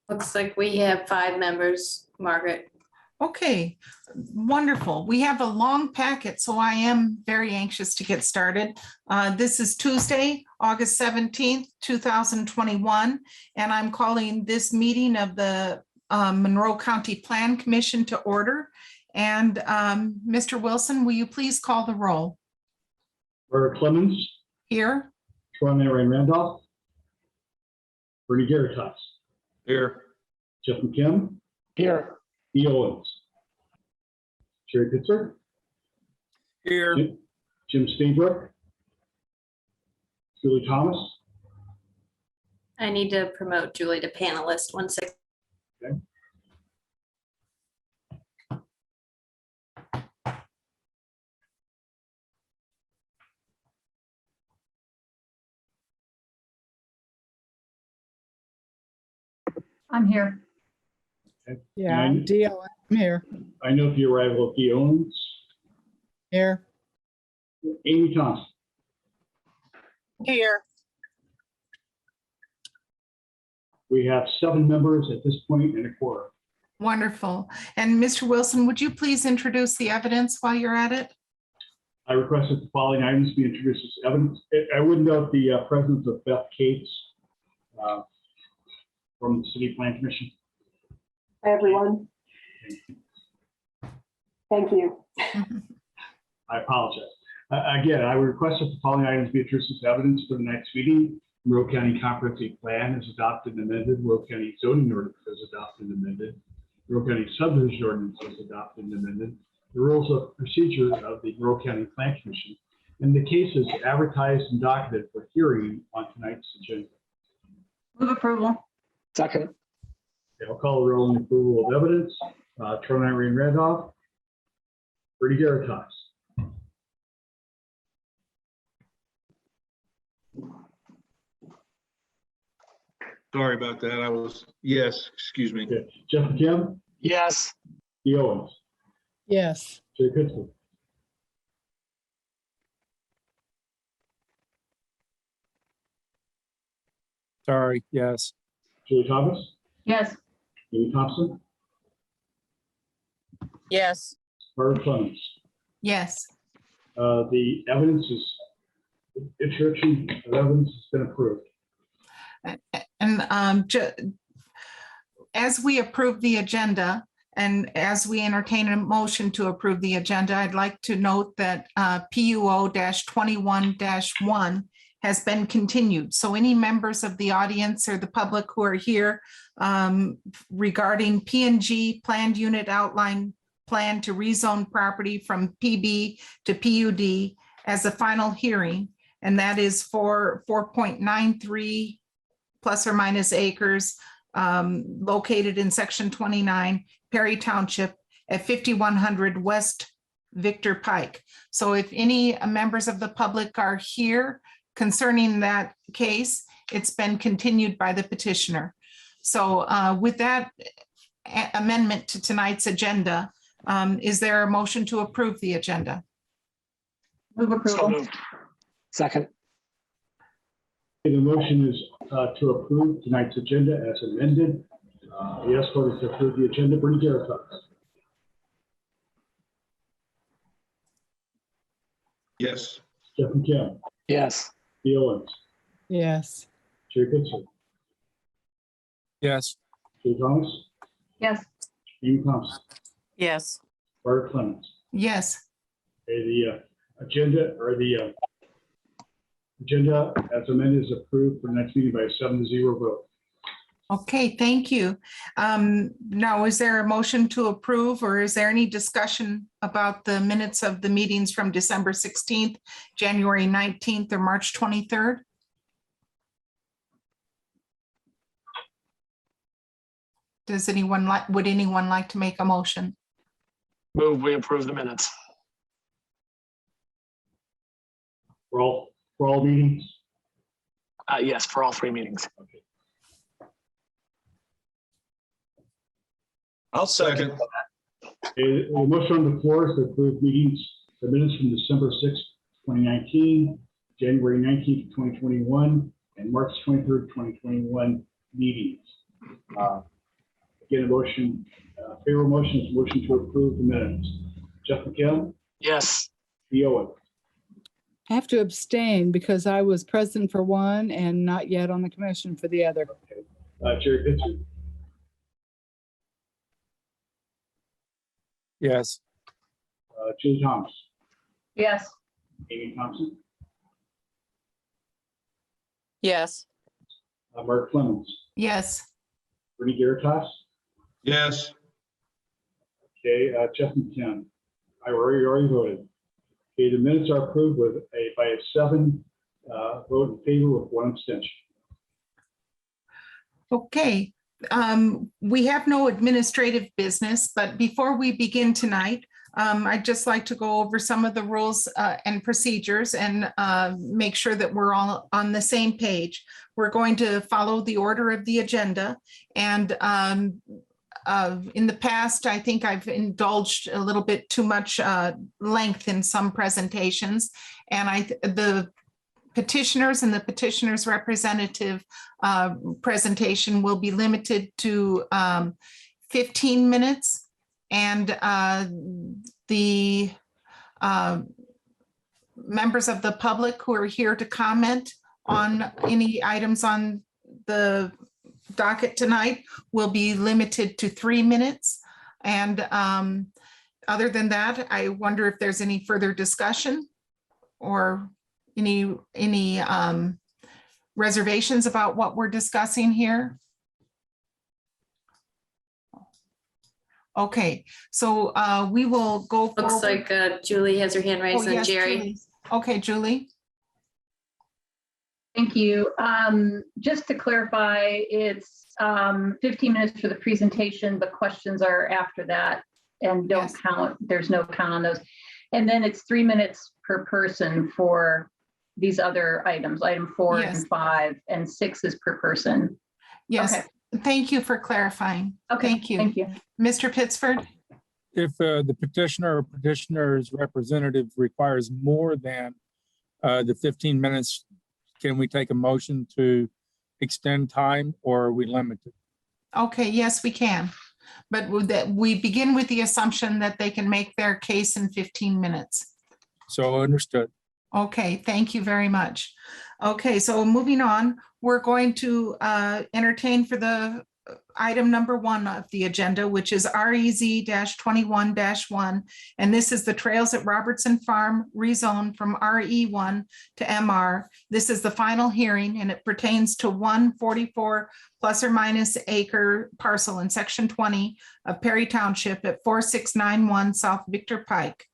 Looks like we have 5 members, Margaret. Okay, wonderful. We have a long packet, so I am very anxious to get started. This is Tuesday, August 17th, 2021, and I'm calling this meeting of the Monroe County Plan Commission to order. And Mr. Wilson, will you please call the roll? Barbara Clemens, Here. Troy Randolph, Bernie Garitas, Here. Jeff McKim, Here. E. Owens, Sherry Pitzer, Here. Jim Steenbrook, Julie Thomas. I need to promote Julie to panelist. 1 second. Okay. I'm here. Okay. Yeah, And Deal, I'm here. I know the arrival of E. Owens, Here. Amy Thompson. Here. We have 7 members at this point and a quorum. Wonderful. And Mr. Wilson, would you please introduce the evidence while you're at it? I request that the following items be introduced as evidence. I would note the presence of Beth Cates from the City Plan Commission. Hi, everyone. Thank you. I apologize. Again, I would request that the following items be introduced as evidence for the next meeting. Monroe County Comprehensive Plan is adopted and amended. Monroe County Zoning Ordinance is adopted and amended. Monroe County Subdivision Ordinance is adopted and amended. The rules of procedure of the Monroe County Plan Commission, and the cases advertised and docketed for hearing on tonight's agenda. Move approval. Second. Okay, I'll call the roll on approval of evidence. Troy Randolph, Bernie Garitas, Sorry about that. I was, yes, excuse me. okay. Jeff McKim, Yes. E. Owens, Yes. Jerry Pittsburgh, Sorry, yes. Julie Thomas, Yes. Amy Thompson, Yes. Barbara Clemens. Yes. The evidence is, introduction of evidence has been approved. And as we approve the agenda and as we entertain a motion to approve the agenda, I'd like to note that PUO-21-1 has been continued. So any members of the audience or the public who are here regarding P&G planned unit outline plan to rezone property from PB to PUD as a final hearing, and that is for 4.93 plus or minus acres located in section 29, Perry Township at 5100 West Victor Pike. So if any members of the public are here concerning that case, it's been continued by the petitioner. So with that amendment to tonight's agenda, is there a motion to approve the agenda? Move approval. Second. The motion is to approve tonight's agenda as amended. Yes, vote is to approve the agenda. Bernie Garitas, Yes. Jeff McKim, Yes. E. Owens, Yes. Jerry Pittsburgh, Yes. Julie Thomas, Yes. Amy Thompson, Yes. Barbara Clemens. Yes. Okay, the agenda as amended is approved for the next meeting by a 7-0 vote. Okay, thank you. Now, is there a motion to approve, or is there any discussion about the minutes of the meetings from December 16th, January 19th, or March 23rd? Would anyone like to make a motion? Move, we approve the minutes. For all meetings. Yes, for all 3 meetings. Okay. I'll second. A motion on the floor is to approve meetings, the minutes from December 6th, 2019, January 19th, 2021, and March 23rd, 2021 meetings. Get a motion, favorable motion is motion to approve the minutes. Jeff McKim, Yes. Lee Owen, I have to abstain because I was present for one and not yet on the commission for the other. Jerry Pitzer, Yes. Julie Thomas, Yes. Amy Thompson, Yes. Mark Clemens, Yes, Bernie Garitas, yes, okay, Jeff McKim. I already voted. Okay, the minutes are approved by a 7 vote in favor with 1 abstention. okay. We have no administrative business, but before we begin tonight, I'd just like to go over some of the rules and procedures and make sure that we're all on the same page. We're going to follow the order of the agenda. And in the past, I think I've indulged a little bit too much length in some presentations. And the petitioners and the petitioner's representative presentation will be limited to 15 minutes. And the members of the public who are here to comment on any items on the docket tonight will be limited to 3 minutes. And other than that, I wonder if there's any further discussion or any reservations about what we're discussing here. Okay, so we will go. Looks forward. like Julie has her hand Oh, raised, and yes, Jerry. Julie. Okay, Julie. Thank you. Just to clarify, it's 15 minutes for the presentation, but questions are after that and don't Yes. count. There's no count on those. And then it's 3 minutes per person for these other items, item 4 Yes. and 5, and 6 is per person. Yes, Okay. thank you for clarifying. Okay, Thank you. thank you. Mr. Pittsford? If the petitioner or petitioner's representative requires more than the 15 minutes, can we take a motion to extend time, or are we limited? Okay, yes, we can. But we begin with the assumption that they can make their case in 15 minutes. So understood. Okay, thank you very much. Okay, so moving on, we're going to entertain for the item number 1 of the agenda, which is REZ-21-1. And this is the Trails at Robertson Farm rezone from RE1 to MR. This is the final hearing and it pertains to 144 plus or minus acre parcel in section 20 of Perry Township at 4691 South Victor Pike.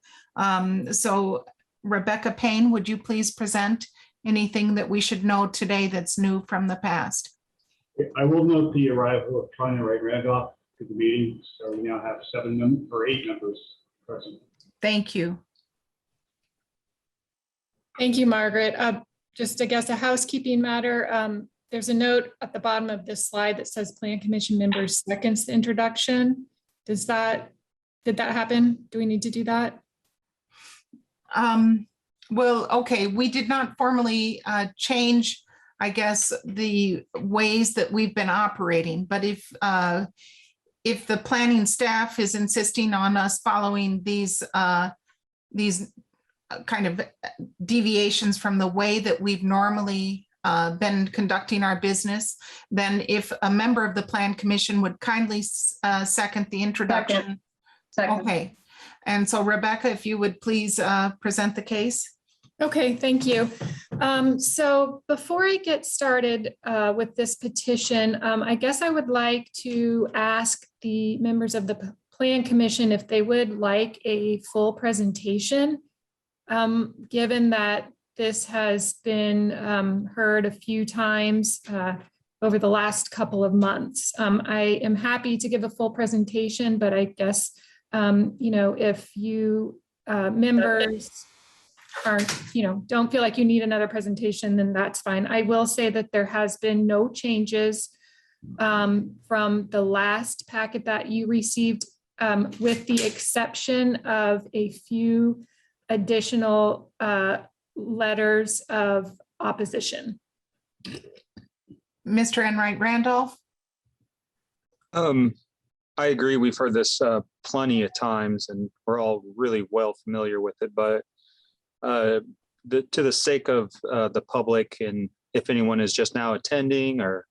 So Rebecca Payne, would you please present anything that we should know today that's new from the past? I will note the arrival of Tanya Wright Randolph to the meeting. So we now have 8 members present. Thank you. Thank you, Margaret. Just, I guess, a housekeeping matter. There's a note at the bottom of this slide that says Plan Commission members seconds the introduction. Did that happen? Do we need to do that? Well, okay, we did not formally change, I guess, the ways that we've been operating, but if the planning staff is insisting on us following these kind of deviations from the way that we've normally been conducting our business, then if a member of the Plan Commission would kindly second the introduction. Second. Okay, and so Rebecca, if you would please present the case. Okay, thank you. So before I get started with this petition, I guess I would like to ask the members of the Plan Commission if they would like a full presentation, given that this has been heard a few times over the last couple of months. I am happy to give a full presentation, but I guess, if you members don't feel like you need another presentation, then that's fine. I will say that there has been no changes from the last packet that you received, with the exception of a few additional letters of opposition. Mr. Enright Randolph? I agree. We've heard this plenty of times and we're all really well familiar with it, but to the sake of the public, and if anyone is just now attending, or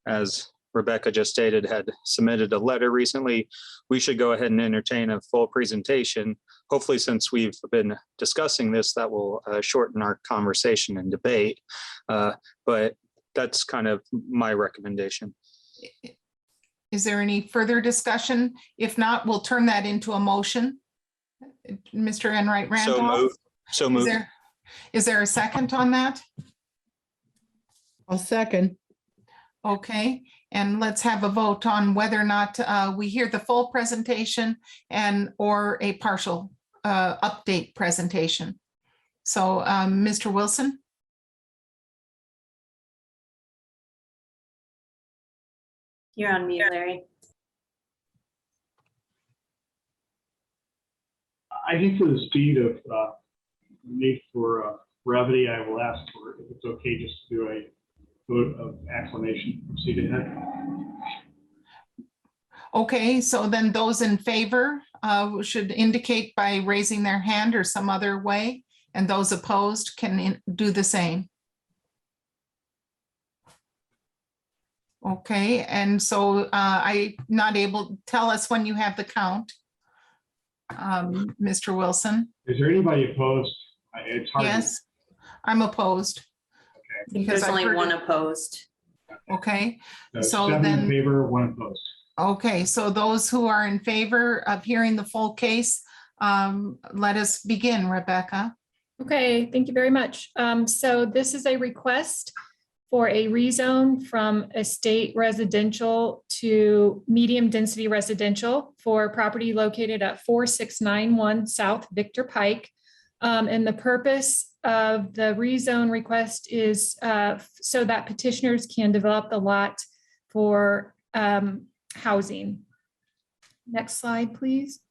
as Rebecca just stated, had submitted a letter recently, we should go ahead and entertain a full presentation. Hopefully, since we've been discussing this, that will shorten our conversation and debate. But that's kind of my recommendation. Is there any further discussion? If not, we'll turn that into a motion. Mr. Enright So Randolph? moved. So Is moved. is there a second on that? I'll second. Okay, and let's have a vote on whether or not we hear the full presentation or a partial update presentation. So Mr. Wilson? You're on mute, Larry. I think for the speed of need for brevity, I will ask for, if it's okay, just to do a vote of acclamation. Proceed ahead. Okay, so then those in favor should indicate by raising their hand or some other way, and those opposed can do the same. Okay, and so I'm not able to tell us when you have the count. Mr. Wilson? Is there anybody opposed? It's hard. Yes, I'm opposed. Because There's I've only heard one it. opposed. Okay, To, so 7 then- in favor, 1 opposed. okay, so those who are in favor of hearing the full case, let us begin, Rebecca. Okay, thank you very much. So this is a request for a rezone from estate residential to medium density residential for property located at 4691 South Victor Pike. And the purpose of the rezone request is so that petitioners can develop the lot for housing. Next slide, please.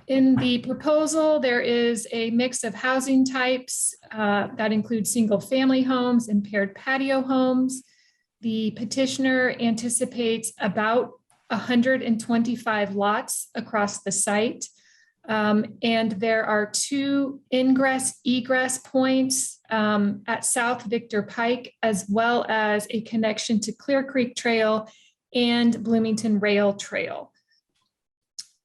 In the proposal, there is a mix of housing types that include single-family homes and paired patio homes. The petitioner anticipates about 125 lots across the site. And there are 2 ingress-egress points at South Victor Pike, as well as a connection to Clear Creek Trail and Bloomington Rail Trail.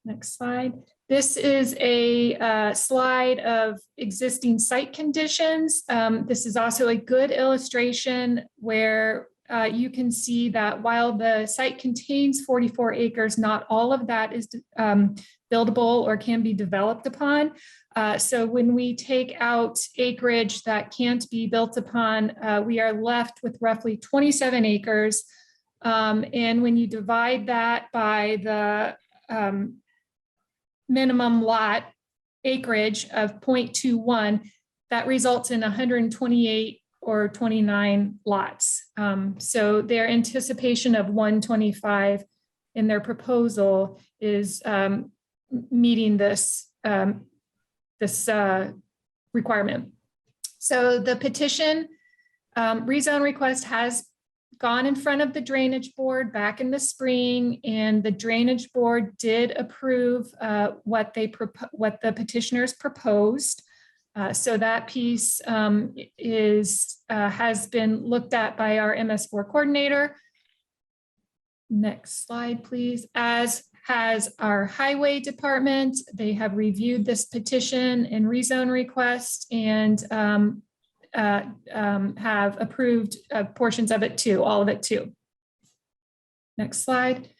Next slide. This is a slide of existing site conditions. This is also a good illustration where you can see that while the site contains 44 acres, not all of that is buildable or can be developed upon. So when we take out acreage that can't be built upon, we are left with roughly 27 acres. And when you divide that by the minimum lot acreage of 0.21, that results in 128 or 29 lots. So their anticipation of 125 in their proposal is meeting this, requirement. So the petition rezone request has gone in front of the drainage board back in the spring, and the drainage board did approve what the petitioners proposed. So that piece has been looked at by our MS4 coordinator. Next slide, please. As has our highway department, they have reviewed this petition and rezone request and have approved portions of it too, all of it too. Next slide.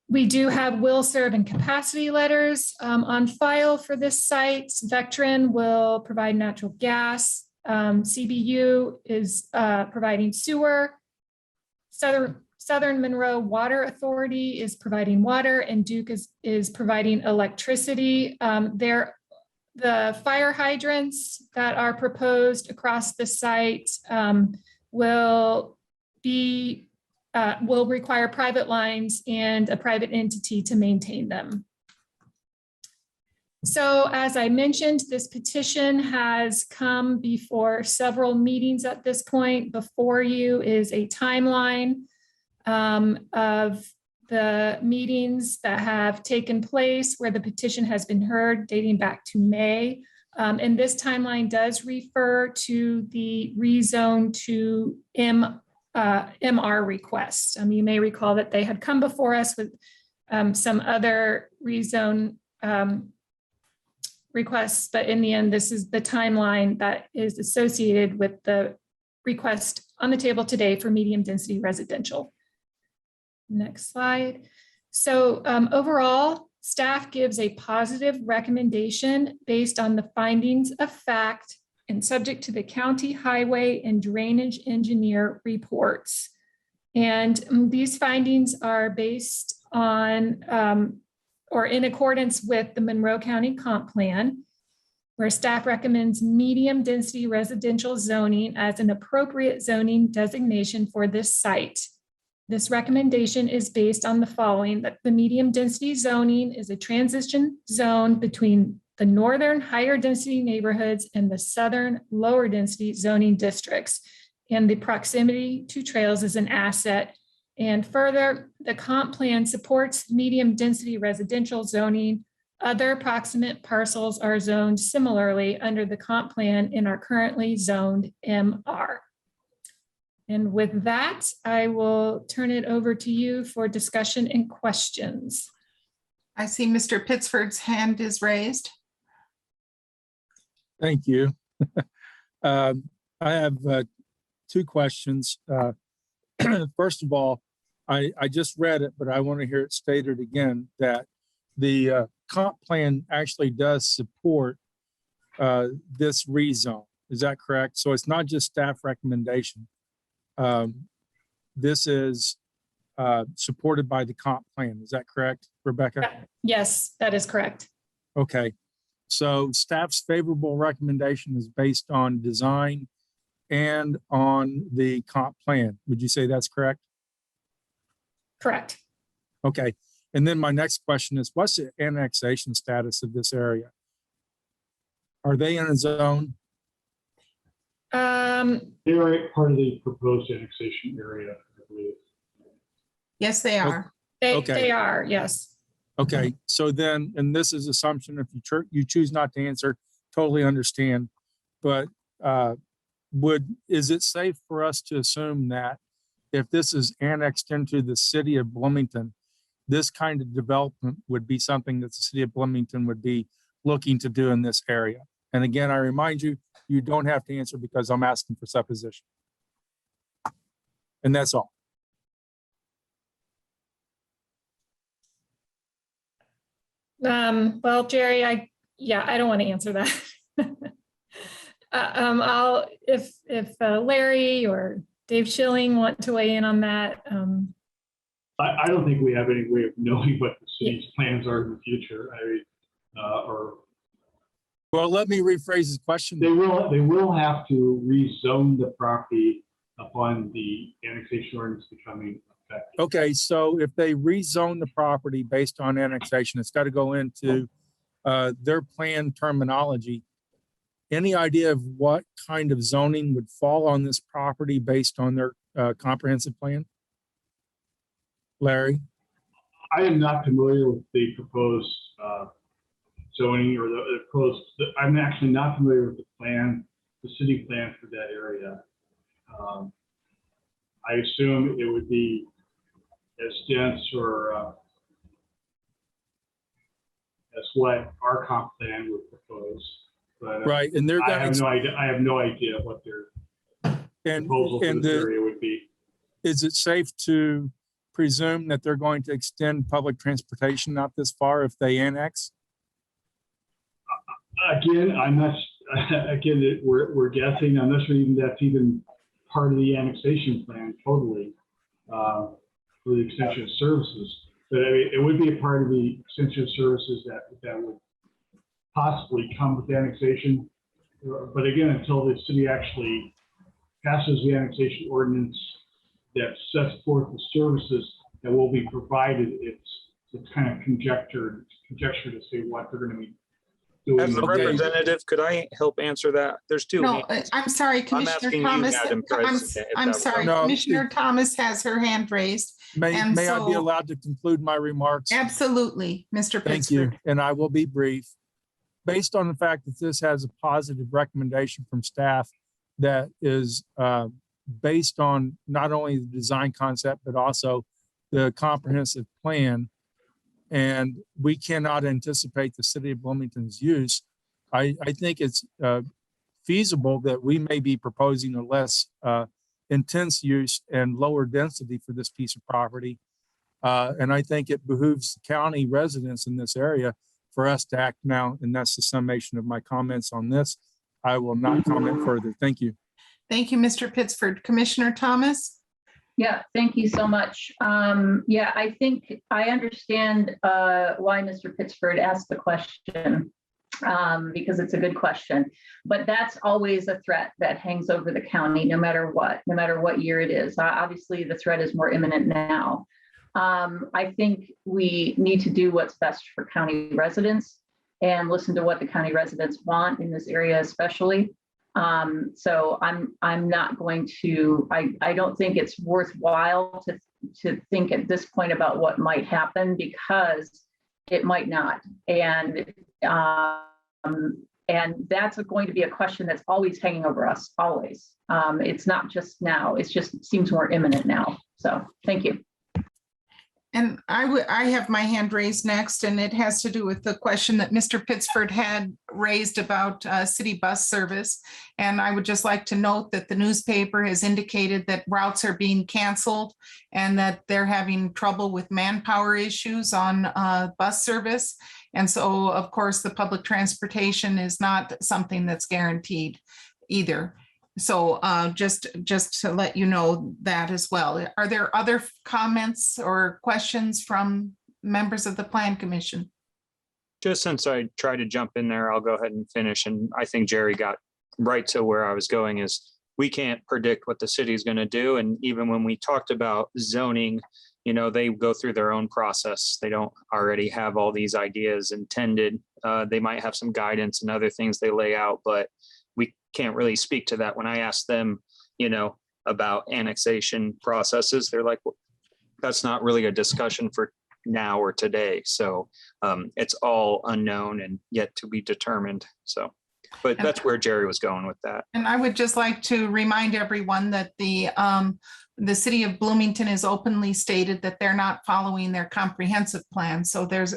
We do have will serve and capacity letters on file for this site. Vectren will provide natural gas. CBU is providing sewer. Southern Monroe Water Authority is providing water, and Duke is providing electricity. The fire hydrants that are proposed across the site will require private lines and a private entity to maintain them. So as I mentioned, this petition has come before several meetings at this point. Before you is a timeline of the meetings that have taken place where the petition has been heard dating back to May. And this timeline does refer to the rezone to MR requests. You may recall that they had come before us with some other rezone requests, but in the end, this is the timeline that is associated with the request on the table today for medium density residential. Next slide. So overall, staff gives a positive recommendation based on the findings of fact and subject to the county highway and drainage engineer reports. And these findings are based on or in accordance with the Monroe County Comp Plan, where staff recommends medium density residential zoning as an appropriate zoning designation for this site. This recommendation is based on the following: that the medium density zoning is a transition zone between the northern higher density neighborhoods and the southern lower density zoning districts, and the proximity to trails is an asset. And further, the comp plan supports medium density residential zoning. Other approximate parcels are zoned similarly under the comp plan and are currently zoned MR. And with that, I will turn it over to you for discussion and questions. I see Mr. Pittsford's hand is raised. Thank you. I have two questions. First of all, I just read it, but I want to hear it stated again that the comp plan actually does support this rezone. Is that correct? So it's not just staff recommendation. This is supported by the comp plan. Is that correct, Rebecca? Yes, that is correct. Okay. So staff's favorable recommendation is based on design and on the comp plan. Would you say that's correct? Correct. Okay. And then my next question is, what's the annexation status of this area? Are they in a zone? They are part of the proposed annexation area, I believe. Yes, they are. They are, yes. Okay. So then, and this is assumption, if you choose not to answer, totally understand. But is it safe for us to assume that if this is annexed into the city of Bloomington, this kind of development would be something that the city of Bloomington would be looking to do in this area? And again, I remind you, you don't have to answer because I'm asking for supposition. And that's all. Well, Jerry, I don't want to answer that. If Larry or Dave Schilling want to weigh in on that. I don't think we have any way of knowing what the city's plans are in the future. I mean, Well, let me rephrase his question. they will have to rezone the property upon the annexation ordinance becoming effective. Okay, so if they rezone the property based on annexation, it's got to go into their plan terminology. Any idea of what kind of zoning would fall on this property based on their comprehensive plan? Larry? I am not familiar with the proposed zoning or the proposed, I'm actually not familiar with the plan, the city plan for that area. I assume it would be as dense or as what our comp plan would propose. But Right, and they're I have going no idea. I have no idea what their proposal for this area would be. Is it safe to presume that they're going to extend public transportation out this far if they annex? Again, I'm not. Again, we're guessing. I'm not sure even that's even part of the annexation plan totally for the extension of services. But I mean, it would be a part of the extension of services that would possibly come with annexation. But again, until the city actually passes the annexation ordinance that sets forth the services that will be provided, it's kind of conjecture to say what they're going to be As the Okay. representative, could I help answer that? There's two No, hands. I'm sorry, Commissioner asking you, Thomas. Madam President, if I'm that was sorry, okay. No, Commissioner Thomas has her hand raised. May And I be so- allowed to conclude my remarks? Absolutely, Mr. Thank you, Pittsford. and I will be brief. Based on the fact that this has a positive recommendation from staff that is based on not only the design concept, but also the comprehensive plan, and we cannot anticipate the city of Bloomington's use, I think it's feasible that we may be proposing a less intense use and lower density for this piece of property. And I think it behooves county residents in this area for us to act now. And that's the summation of my comments on this. I will not comment further. Thank you. Thank you, Mr. Pittsford. Commissioner Thomas? Yeah, thank you so much. Yeah, I think I understand why Mr. Pittsford asked the question, because it's a good question. But that's always a threat that hangs over the county, no matter what year it is. Obviously, the threat is more imminent now. I think we need to do what's best for county residents and listen to what the county residents want in this area, especially. So I'm not going to, I don't think it's worthwhile to think at this point about what might happen, because it might not. And that's going to be a question that's always hanging over us, always. It's not just now, it just seems more imminent now. So thank you. And I have my hand raised next, and it has to do with the question that Mr. Pittsford had raised about city bus service. And I would just like to note that the newspaper has indicated that routes are being canceled and that they're having trouble with manpower issues on bus service. And so, of course, the public transportation is not something that's guaranteed either. So just to let you know that as well. Are there other comments or questions from members of the Plan Commission? Just since I tried to jump in there, I'll go ahead and finish. And I think Jerry got right to where I was going is we can't predict what the city is going to do. And even when we talked about zoning, you know, they go through their own process. They don't already have all these ideas intended. They might have some guidance and other things they lay out, but we can't really speak to that. When I ask them, you know, about annexation processes, they're like, well, that's not really a discussion for now or today. So it's all unknown and yet to be determined. So, but that's where Jerry was going with that. And I would just like to remind everyone that the city of Bloomington has openly stated that they're not following their comprehensive plan. So there's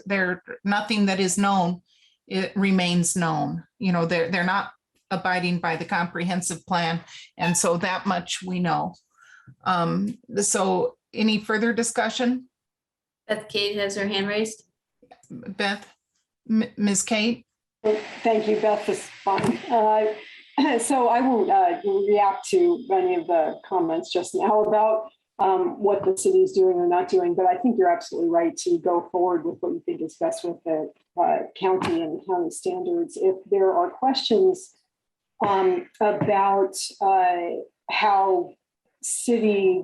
nothing that is known, it remains known. You know, they're not abiding by the comprehensive plan. And so that much we know. So any further discussion? Beth Kate has her hand raised. Beth, Ms. Kate? Thank you, Beth is fine. So I won't react to any of the comments just now about what the city is doing or not doing, but I think you're absolutely right to go forward with what you think is best with the county and county standards. If there are questions about how city,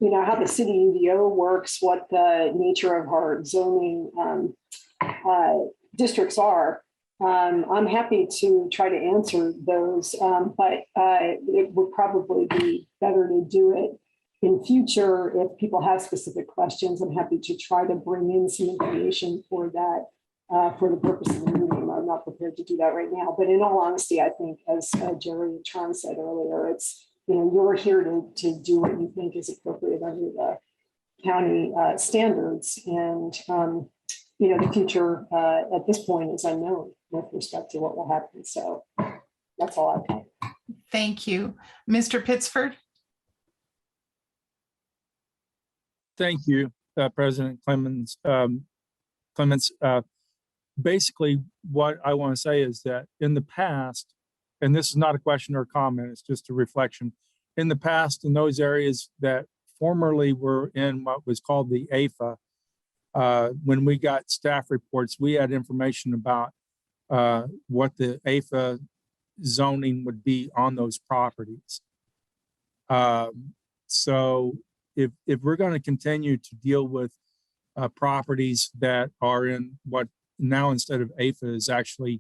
how the city UDO works, what the nature of our zoning districts are, I'm happy to try to answer those, but it would probably be better to do it in future. If people have specific questions, I'm happy to try to bring in some information for that. For the purpose of the meeting. I'm not prepared to do that right now, but in all honesty, I think as Jerry and Tron said earlier, it's, you're here to do what you think is appropriate under the county standards, and the future at this point is unknown with respect to what will happen. So that's all I've got. Thank you. Mr. Pittsford? Thank you, President Clemens. Basically, what I want to say is that in the past, and this is not a question or a comment, it's just a reflection. In the past, in those areas that formerly were in what was called the AFA, when we got staff reports, we had information about what the AFA zoning would be on those properties. So if we're going to continue to deal with properties that are in what now instead of AFA is actually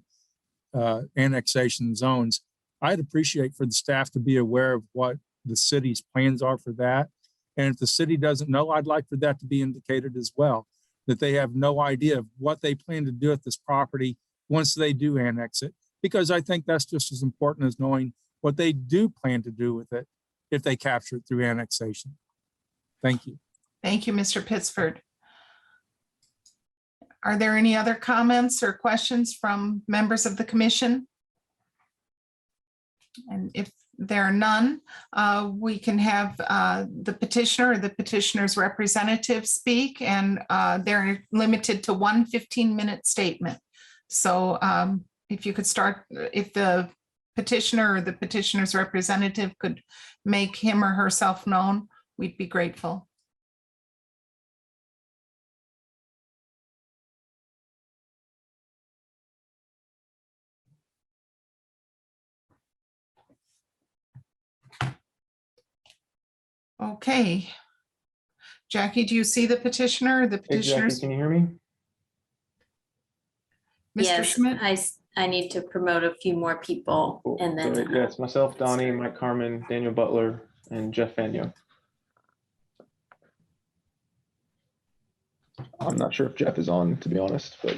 annexation zones. I'd appreciate for the staff to be aware of what the city's plans are for that. And if the city doesn't know, I'd like for that to be indicated as well, that they have no idea of what they plan to do with this property once they do annex it, because I think that's just as important as knowing what they do plan to do with it if they capture it through annexation. Thank you. Thank you, Mr. Pittsford. Are there any other comments or questions from members of the commission? And if there are none, we can have the petitioner or the petitioner's representative speak, and they're limited to one 15-minute statement. So if you could start, if the petitioner or the petitioner's representative could make him or herself known, we'd be grateful. Okay. Jackie, do you see the petitioner or the Hey, Jackie, petitioners? can you hear me? Mr. Yes, Schmidt? I need to promote a few more people Cool. and then. Great. Yes, myself, Donnie, Mike Carmen, Daniel Butler, and Jeff Fanyo. I'm not sure if Jeff is on, to be honest, but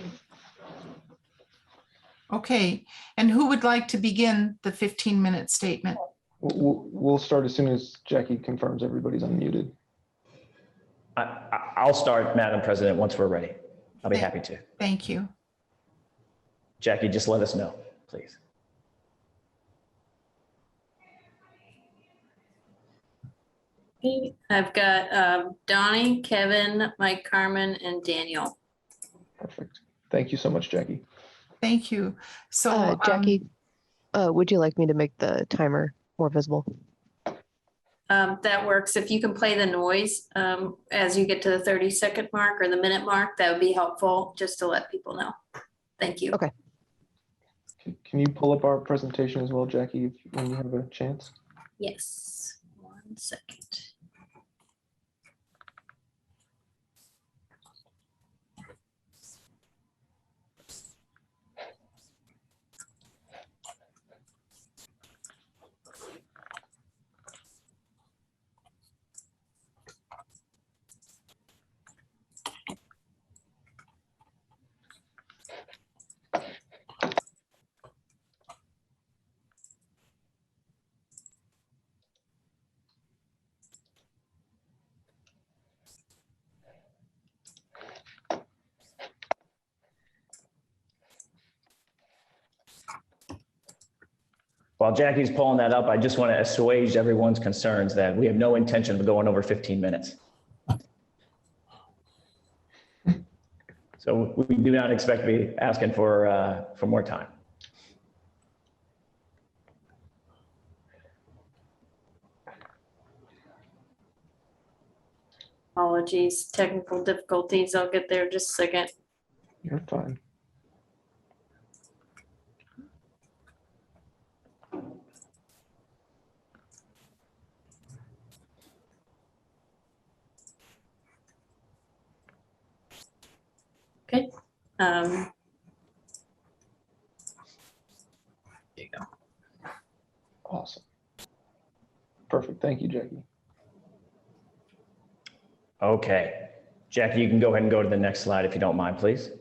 Okay, and who would like to begin the 15-minute statement? we'll start as soon as Jackie confirms everybody's unmuted. I'll start, Madam President, once we're ready. I'll be happy to. Thank you. Jackie, just let us know, please. I've got Donnie, Kevin, Mike Carmen, and Daniel. Perfect. Thank you so much, Jackie. Thank you. So Jackie, would you like me to make the timer more visible? That works. If you can play the noise as you get to the 30-second mark or the minute mark, that would be helpful just to let people know. Thank you. Okay. Can you pull up our presentation as well, Jackie, when you have a chance? Yes. 1 second. While Jackie's pulling that up, I just want to assuage everyone's concerns that we have no intention of going over 15 minutes. So we do not expect to be asking for more time. Apologies, technical difficulties. I'll get there in just a second. You're fine. Okay. There you go. Awesome. Perfect. Thank you, Jackie. Okay. Jackie, you can go ahead and go to the next slide if you don't mind, please.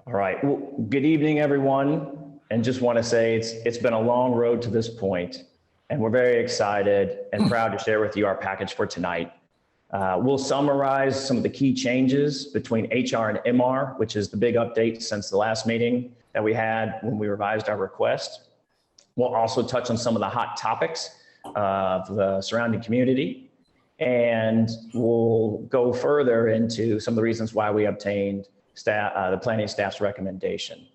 All right. Well, good evening, everyone. And just want to say it's been a long road to this point, and we're very excited and proud to share with you our package for tonight. We'll summarize some of the key changes between HR and MR, which is the big update since the last meeting that we had when we revised our request. We'll also touch on some of the hot topics of the surrounding community, and we'll go further into some of the reasons why we obtained the planning staff's recommendation.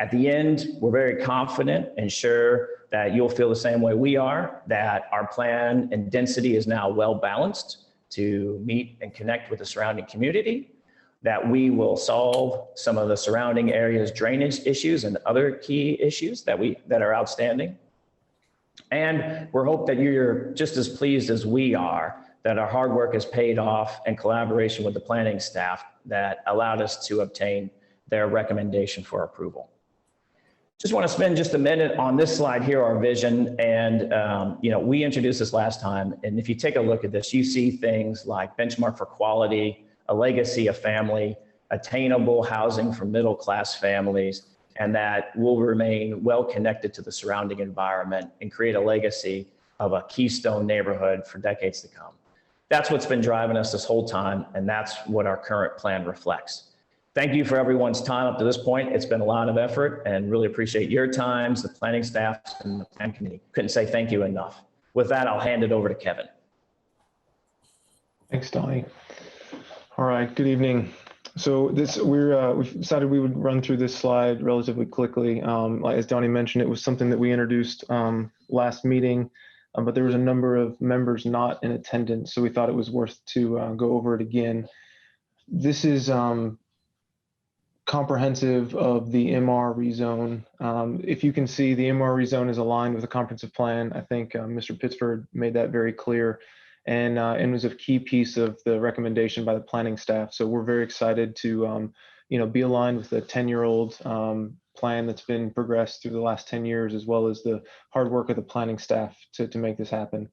At the end, we're very confident and sure that you'll feel the same way we are, that our plan and density is now well balanced to meet and connect with the surrounding community, that we will solve some of the surrounding areas' drainage issues and other key issues that are outstanding. And we hope that you're just as pleased as we are that our hard work has paid off in collaboration with the planning staff that allowed us to obtain their recommendation for approval. Just want to spend just a minute on this slide here, our vision. And, we introduced this last time. And if you take a look at this, you see things like benchmark for quality, a legacy of family, attainable housing for middle-class families, and that will remain well connected to the surrounding environment and create a legacy of a keystone neighborhood for decades to come. That's what's been driving us this whole time, and that's what our current plan reflects. Thank you for everyone's time up to this point. It's been a lot of effort, and really appreciate your times, the planning staff, and the plan committee. Couldn't say thank you enough. With that, I'll hand it over to Kevin. Thanks, Donnie. All right, good evening. So we've decided we would run through this slide relatively quickly. As Donnie mentioned, it was something that we introduced last meeting, but there was a number of members not in attendance, so we thought it was worth to go over it again. This is comprehensive of the MR rezone. If you can see, the MR rezone is aligned with the comprehensive plan. I think Mr. Pittsford made that very clear, and was a key piece of the recommendation by the planning staff. So we're very excited to be aligned with the 10-year-old plan that's been progressed through the last 10 years, as well as the hard work of the planning staff to make this happen.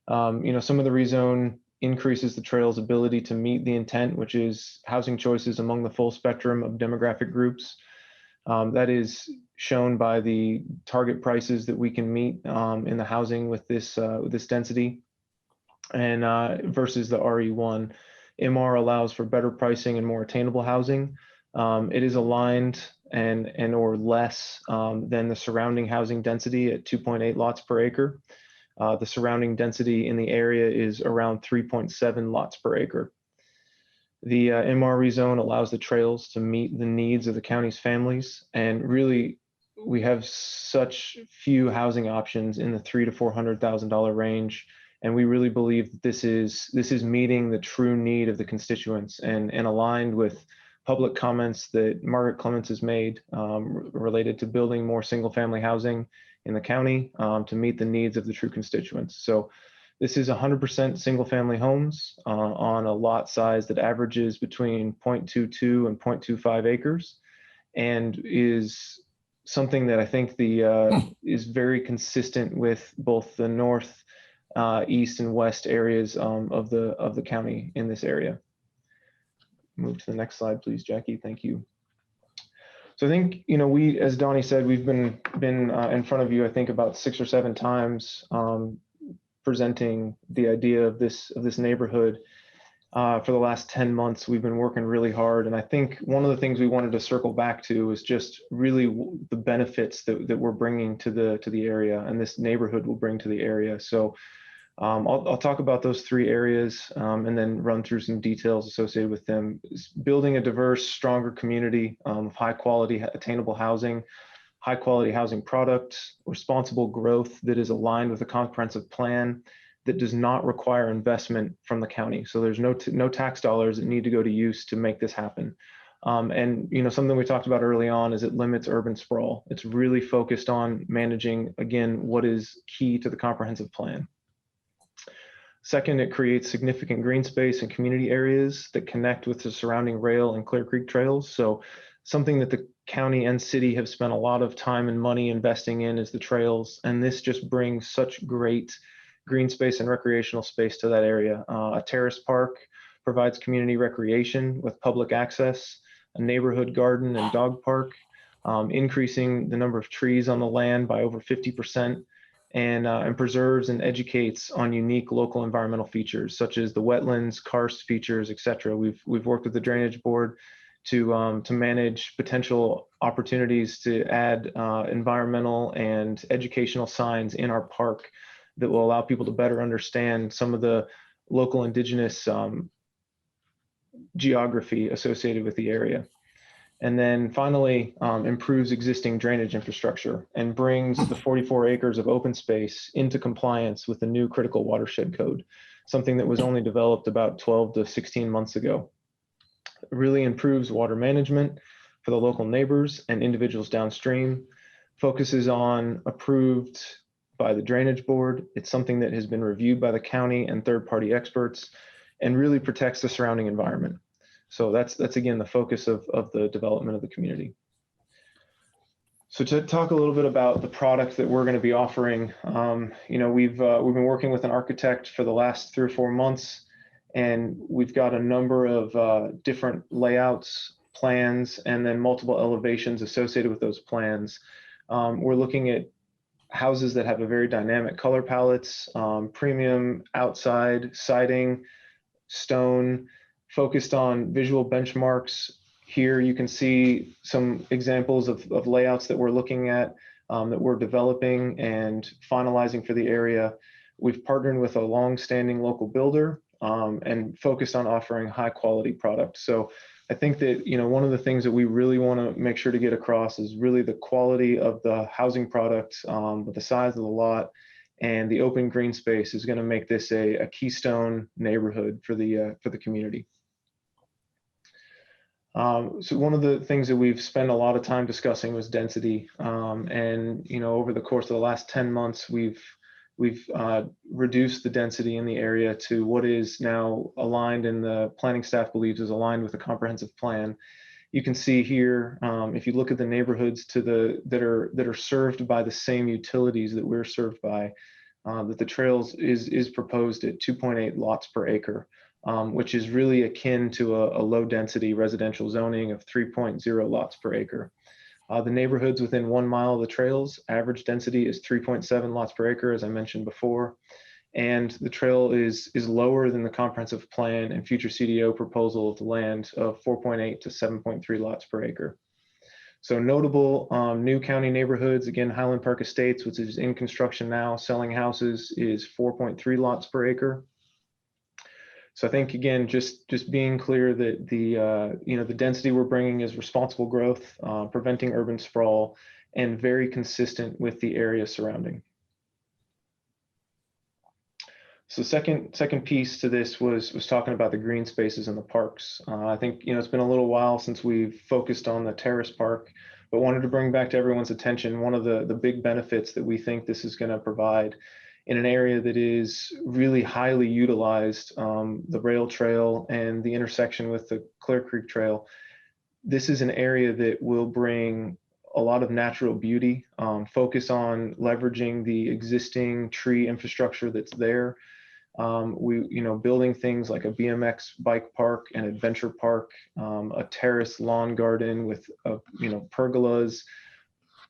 Some of the rezone increases the trail's ability to meet the intent, which is housing choices among the full spectrum of demographic groups. That is shown by the target prices that we can meet in the housing with this density, and versus the RE1. MR allows for better pricing and more attainable housing. It is aligned and or less than the surrounding housing density at 2.8 lots per acre. The surrounding density in the area is around 3.7 lots per acre. The MR rezone allows the trails to meet the needs of the county's families, and really we have such few housing options in the $300,000 to $400,000 range, and we really believe that this is meeting the true need of the constituents and aligned with public comments that Margaret Clements has made related to building more single-family housing in the county to meet the needs of the true constituents. So this is 100% single-family homes on a lot size that averages between 0.22 and 0.25 acres, and is something that I think is very consistent with both the north, east, and west areas of the county in this area. Move to the next slide, please, Jackie. Thank you. So I think, we, as Donnie said, we've been in front of you, I think about 6 or 7 times presenting the idea of this neighborhood. For the last 10 months, we've been working really hard. And I think one of the things we wanted to circle back to is just really the benefits that we're bringing to the area, and this neighborhood will bring to the area. So I'll talk about those 3 areas and then run through some details associated with them. Building a diverse, stronger community of high quality, attainable housing, high quality housing products, responsible growth that is aligned with a comprehensive plan that does not require investment from the county. So there's no tax dollars that need to go to use to make this happen. And something we talked about early on is it limits urban sprawl. It's really focused on managing, again, what is key to the comprehensive plan. Second, it creates significant green space and community areas that connect with the surrounding rail and Clear Creek trails. So something that the county and city have spent a lot of time and money investing in is the trails. And this just brings such great green space and recreational space to that area. A terrace park provides community recreation with public access, a neighborhood garden and dog park, increasing the number of trees on the land by over 50%. And preserves and educates on unique local environmental features such as the wetlands, karst features, et cetera. We've worked with the drainage board to manage potential opportunities to add environmental and educational signs in our park that will allow people to better understand some of the local indigenous geography associated with the area. And then finally, improves existing drainage infrastructure and brings the 44 acres of open space into compliance with the new critical watershed code, something that was only developed about 12 to 16 months ago. It really improves water management for the local neighbors and individuals downstream, focuses on approved by the drainage board. It's something that has been reviewed by the county and third-party experts, and really protects the surrounding environment. So that's again, the focus of the development of the community. So to talk a little bit about the product that we're going to be offering, you know, we've been working with an architect for the last 3 or 4 months, and we've got a number of different layouts, plans, and then multiple elevations associated with those plans. We're looking at houses that have a very dynamic color palettes, premium outside siding, stone, focused on visual benchmarks. Here you can see some examples of layouts that we're looking at, that we're developing and finalizing for the area. We've partnered with a long-standing local builder and focused on offering high quality products. So I think that, you know, one of the things that we really want to make sure to get across is really the quality of the housing product, with the size of the lot and the open green space is going to make this a keystone neighborhood for the community. So one of the things that we've spent a lot of time discussing was density. And, you know, over the course of the last 10 months, we've reduced the density in the area to what is now aligned, and the planning staff believes is aligned with the comprehensive plan. You can see here, if you look at the neighborhoods that are served by the same utilities that we're served by, that the trails is proposed at 2.8 lots per acre. Which is really akin to a low density residential zoning of 3.0 lots per acre. The neighborhoods within 1 mile of the trails, average density is 3.7 lots per acre, as I mentioned before. And the trail is lower than the comprehensive plan and future CDO proposal of the land of 4.8 to 7.3 lots per acre. So notable new county neighborhoods, again, Highland Park Estates, which is in construction now, selling houses, is 4.3 lots per acre. So I think, again, just being clear that the density we're bringing is responsible growth, preventing urban sprawl, and very consistent with the area surrounding. So second piece to this was talking about the green spaces in the parks. I think, you know, it's been a little while since we've focused on the Terrace Park, but wanted to bring back to everyone's attention one of the big benefits that we think this is going to provide in an area that is really highly utilized, the rail trail and the intersection with the Clear Creek Trail. This is an area that will bring a lot of natural beauty, focus on leveraging the existing tree infrastructure that's there. Building things like a BMX bike park and adventure park, a terrace lawn garden with, pergolas,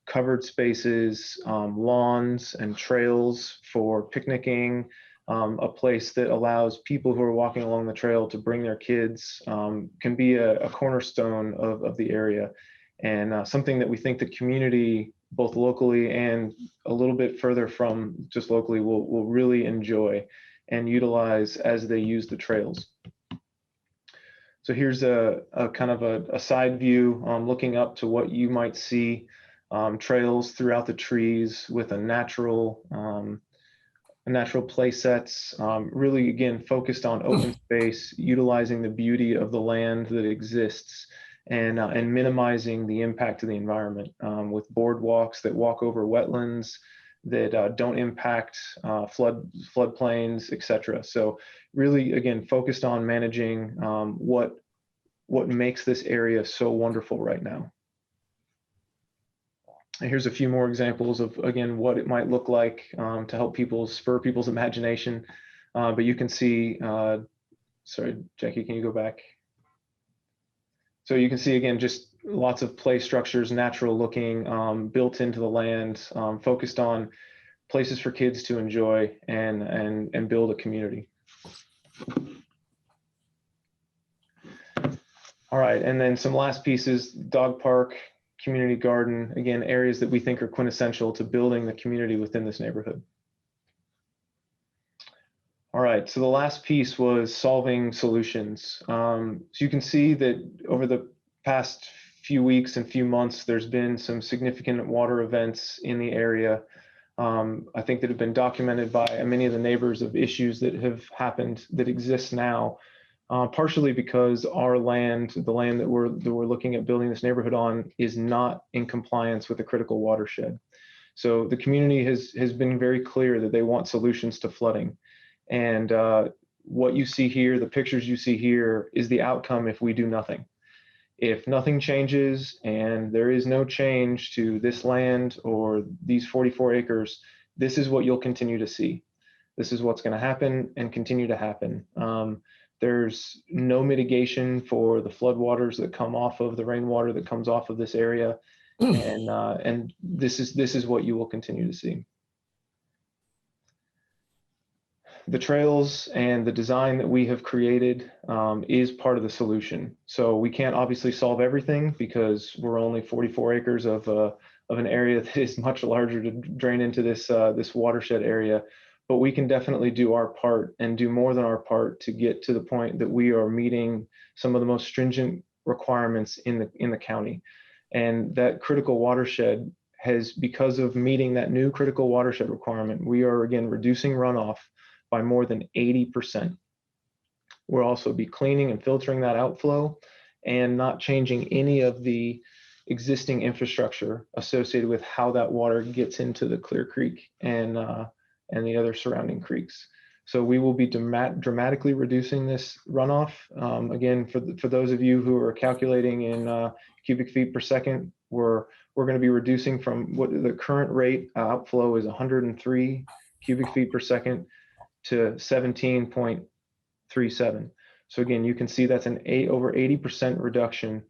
covered spaces, lawns and trails for picnicking, a place that allows people who are walking along the trail to bring their kids, can be a cornerstone of the area, and something that we think the community, both locally and a little bit further from just locally, will really enjoy and utilize as they use the trails. So here's a kind of a side view, looking up to what you might see. Trails throughout the trees with a natural play sets, really again focused on open space, utilizing the beauty of the land that exists, and minimizing the impact to the environment, with boardwalks that walk over wetlands that don't impact floodplains, etc. So really again focused on managing what makes this area so wonderful right now. And here's a few more examples of, again, what it might look like to help spur people's imagination. But you can see, sorry, Jackie, can you go back? So you can see, again, just lots of play structures, natural looking, built into the land, focused on places for kids to enjoy and build a community. All right, and then some last pieces, dog park, community garden, again, areas that we think are quintessential to building the community within this neighborhood. All right, so the last piece was solving solutions. So you can see that over the past few weeks and few months, there's been some significant water events in the area. I think that have been documented by many of the neighbors of issues that have happened that exist now. Partially because our land, the land that we're looking at building this neighborhood on, is not in compliance with the critical watershed. So the community has been very clear that they want solutions to flooding. And what you see here, the pictures you see here, is the outcome if we do nothing. If nothing changes and there is no change to this land or these 44 acres, this is what you'll continue to see. This is what's going to happen and continue to happen. There's no mitigation for the floodwaters that come off of the rainwater that comes off of this area, and this is what you will continue to see. The trails and the design that we have created is part of the solution. So we can't obviously solve everything because we're only 44 acres of an area that is much larger to drain into this watershed area. But we can definitely do our part and do more than our part to get to the point that we are meeting some of the most stringent requirements in the county. And that critical watershed has, because of meeting that new critical watershed requirement, we are again reducing runoff by more than 80%. We'll also be cleaning and filtering that outflow and not changing any of the existing infrastructure associated with how that water gets into the Clear Creek and the other surrounding creeks. So we will be dramatically reducing this runoff. Again, for those of you who are calculating in cubic feet per second, we're going to be reducing from what the current rate outflow is 103 cubic feet per second to 17.37. So again, you can see that's an over 80% reduction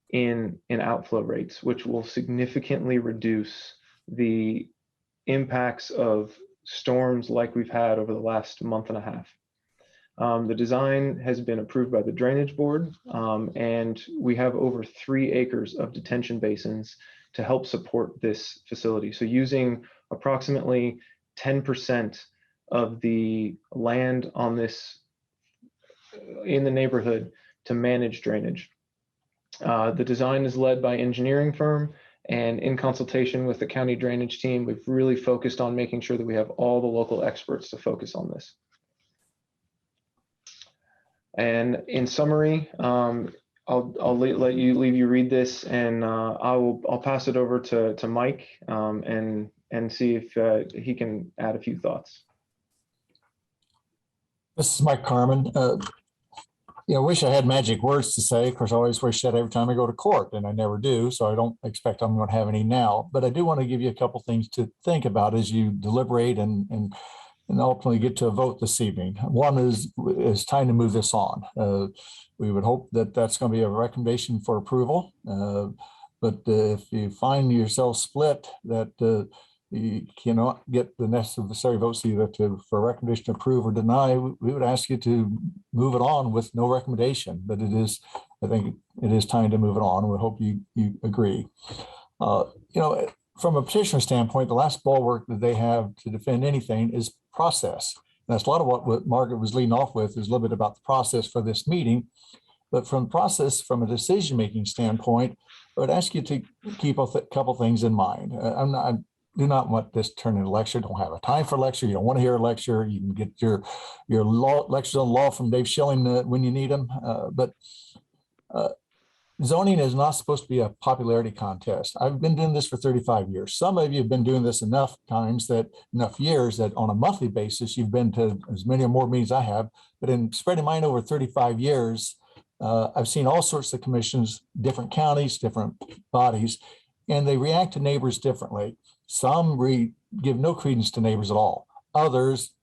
in outflow rates, which will significantly reduce the impacts of storms like we've had over the last month and a half. The design has been approved by the Drainage Board, and we have over 3 acres of detention basins to help support this facility. So using approximately 10% of the land on this in the neighborhood to manage drainage. The design is led by engineering firm, and in consultation with the county drainage team, we've really focused on making sure that we have all the local experts to focus on this. And in summary, I'll leave you read this, and I'll pass it over to Mike and see if he can add a few thoughts. This is Mike Carmen. I wish I had magic words to say. Of course, I always wish that every time I go to court, and I never do, so I don't expect I'm going to have any now. But I do want to give you a couple things to think about as you deliberate and ultimately get to a vote this evening. One is time to move this on. We would hope that that's going to be a recommendation for approval. But if you find yourself split, that you cannot get the necessary votes either for a recommendation to approve or deny, we would ask you to move it on with no recommendation. But I think it is time to move it on. We hope you agree. From a petitioner standpoint, the last bulwark that they have to defend anything is process. And that's a lot of what Margaret was leading off with, is a little bit about the process for this meeting. But from process, from a decision-making standpoint, I would ask you to keep a couple things in mind. I do not want this to turn into a lecture. Don't have a time for a lecture. You don't want to hear a lecture. You can get your lectures on law from Dave Schilling when you need them. But zoning is not supposed to be a popularity contest. I've been doing this for 35 years. Some of you have been doing this enough years that on a monthly basis, you've been to as many or more meetings I have. But in spreading mine over 35 years, I've seen all sorts of commissions, different counties, different bodies, and they react to neighbors differently. Some give no credence to neighbors at all. Others,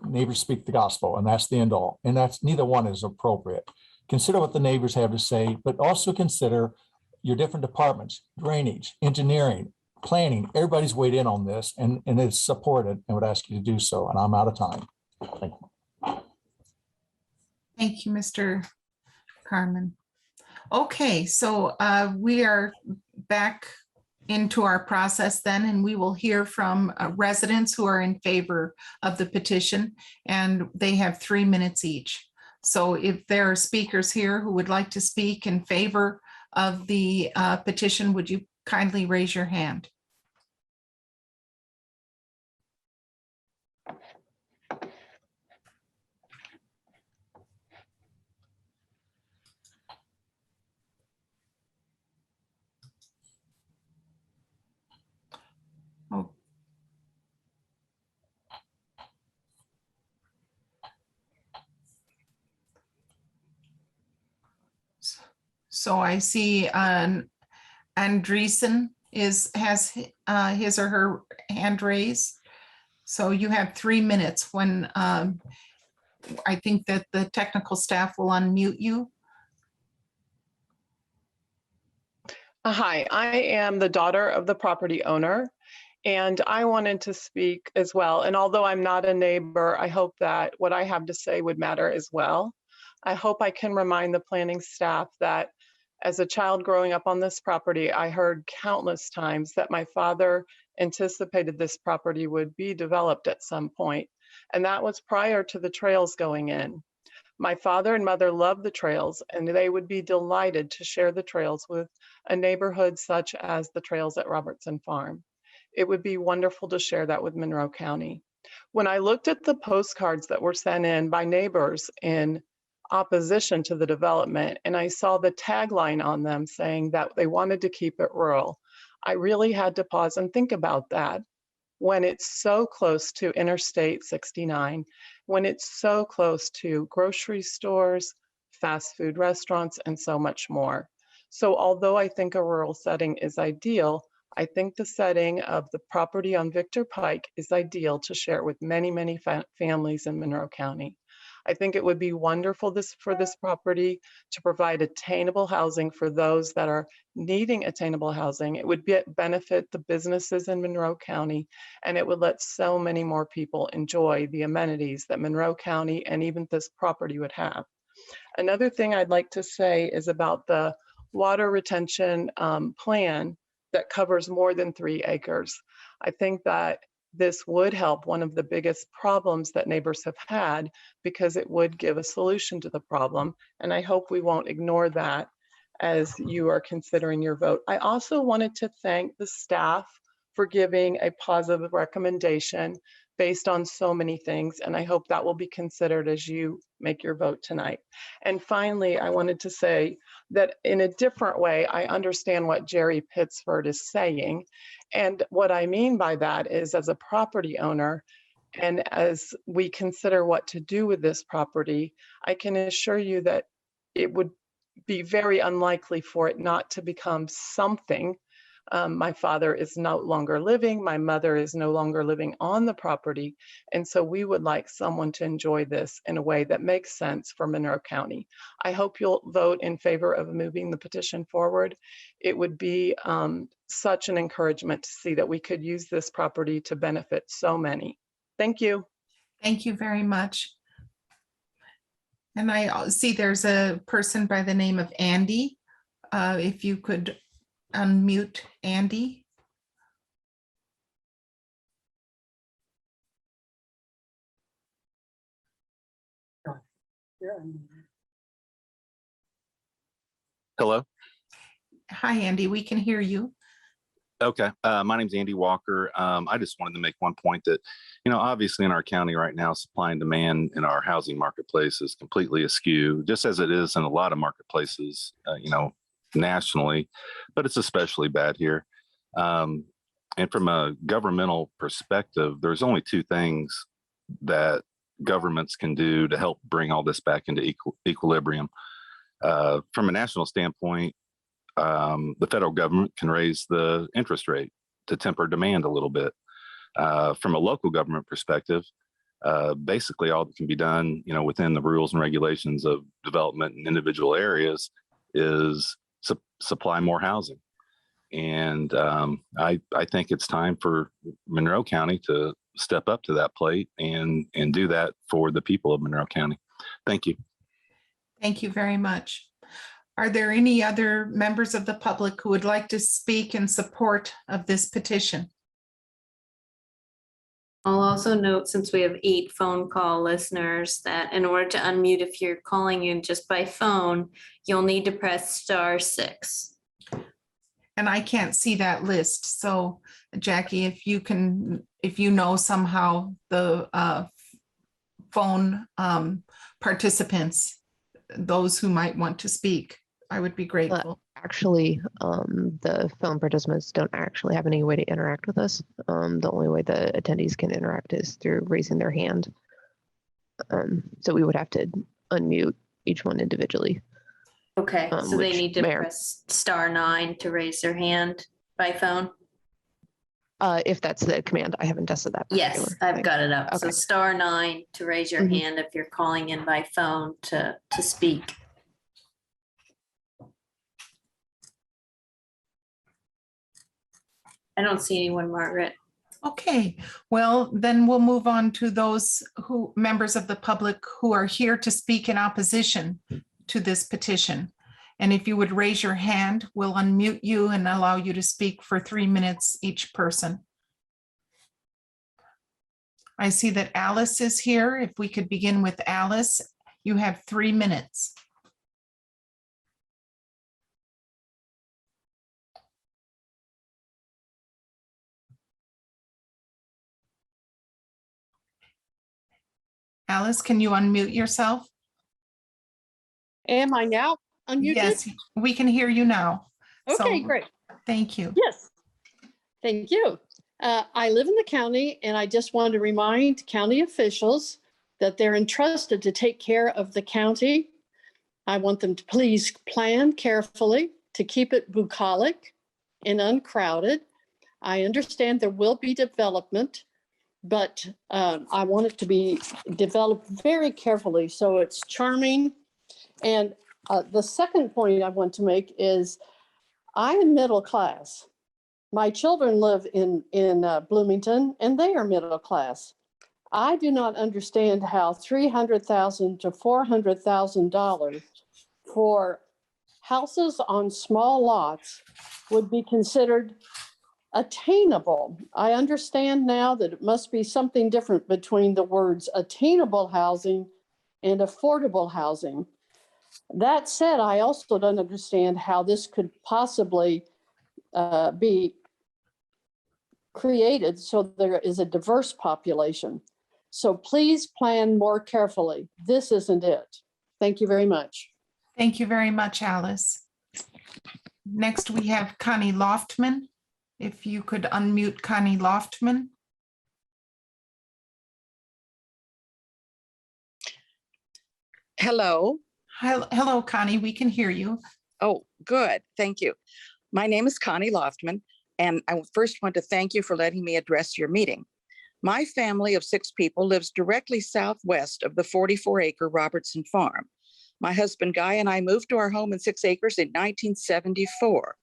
neighbors speak the gospel, and that's the end all. And that's neither one is appropriate. Consider what the neighbors have to say, but also consider your different departments, drainage, engineering, planning. Everybody's weighed in on this, and it's supported, and would ask you to do so. And I'm out of time. Thank you. Thank you, Mr. Carmen. Okay, so we are back into our process then, and we will hear from residents who are in favor of the petition, and they have 3 minutes each. So if there are speakers here who would like to speak in favor of the petition, would you kindly raise your hand? So I see Andreessen has his or her hand raised. So you have 3 minutes when I think that the technical staff will unmute you. Hi, I am the daughter of the property owner, and I wanted to speak as well. And although I'm not a neighbor, I hope that what I have to say would matter as well. I hope I can remind the planning staff that as a child growing up on this property, I heard countless times that my father anticipated this property would be developed at some point, and that was prior to the trails going in. My father and mother loved the trails, and they would be delighted to share the trails with a neighborhood such as the trails at Robertson Farm. It would be wonderful to share that with Monroe County. When I looked at the postcards that were sent in by neighbors in opposition to the development, and I saw the tagline on them saying that they wanted to keep it rural, I really had to pause and think about that. When it's so close to Interstate 69, when it's so close to grocery stores, fast food restaurants, and so much more. So although I think a rural setting is ideal, I think the setting of the property on Victor Pike is ideal to share with many, many families in Monroe County. I think it would be wonderful for this property to provide attainable housing for those that are needing attainable housing. It would benefit the businesses in Monroe County, and it would let so many more people enjoy the amenities that Monroe County and even this property would have. Another thing I'd like to say is about the water retention plan that covers more than 3 acres. I think that this would help one of the biggest problems that neighbors have had, because it would give a solution to the problem. And I hope we won't ignore that as you are considering your vote. I also wanted to thank the staff for giving a positive recommendation based on so many things. And I hope that will be considered as you make your vote tonight. And finally, I wanted to say that in a different way, I understand what Jerry Pittsford is saying. And what I mean by that is, as a property owner, and as we consider what to do with this property, I can assure you that it would be very unlikely for it not to become something. My father is no longer living. My mother is no longer living on the property. And so we would like someone to enjoy this in a way that makes sense for Monroe County. I hope you'll vote in favor of moving the petition forward. It would be such an encouragement to see that we could use this property to benefit so many. Thank you. Thank you very much. And I see there's a person by the name of Andy. If you could unmute Andy. Hello. Hi, Andy. We can hear you. Okay. My name's Andy Walker. I just wanted to make one point that, obviously in our county right now, supply and demand in our housing marketplace is completely askew, just as it is in a lot of marketplaces, nationally, but it's especially bad here. And from a governmental perspective, there's only 2 things that governments can do to help bring all this back into equilibrium. From a national standpoint, the federal government can raise the interest rate to temper demand a little bit. From a local government perspective, basically all that can be done, within the rules and regulations of development in individual areas is supply more housing. And I think it's time for Monroe County to step up to that plate and do that for the people of Monroe County. Thank you. Thank you very much. Are there any other members of the public who would like to speak in support of this petition? I'll also note, since we have 8 phone call listeners, that in order to unmute, if you're calling in just by phone, you'll need to press *6. And I can't see that list. So Jackie, if you know somehow the phone participants, those who might want to speak, I would be grateful. Actually, the phone participants don't actually have any way to interact with us. The only way the attendees can interact is through raising their hand. So we would have to unmute each one individually. Okay, so they which need to Mayor- press *9 to raise their hand by phone? If that's the command, I haven't tested that. Yes, particular I've thing. got it up. So Okay. *9 to raise your Mhm. hand if you're calling in by phone to speak. I don't see anyone, Margaret. Okay, well, then we'll move on to those members of the public who are here to speak in opposition to this petition. And if you would raise your hand, we'll unmute you and allow you to speak for 3 minutes each person. I see that Alice is here. If we could begin with Alice, you have 3 minutes. Alice, can you unmute yourself? Am I now unmuted? Yes, we can hear you now. Okay, So, great. Thank you. Yes. Thank you. I live in the county and I just wanted to remind county officials that they're entrusted to take care of the county. I want them to please plan carefully to keep it bucolic and uncrowded. I understand there will be development, but I want it to be developed very carefully so it's charming. And the second point I want to make is I am middle class. My children live in Bloomington and they are middle class. I do not understand how $300,000 to $400,000 for houses on small lots would be considered attainable. I understand now that it must be something different between the words attainable housing and affordable housing. That said, I also don't understand how this could possibly be created so there is a diverse population. So please plan more carefully. This isn't it. Thank you very much. Thank you very much, Alice. Next, we have Connie Loftman. If you could unmute Connie Loftman. Hello. Hello, Connie, we can hear you. Oh, good. Thank you. My name is Connie Loftman, and I first want to thank you for letting me address your meeting. My family of 6 people lives directly southwest of the 44-acre Robertson Farm. My husband Guy and I moved to our home in 6 acres in 1974.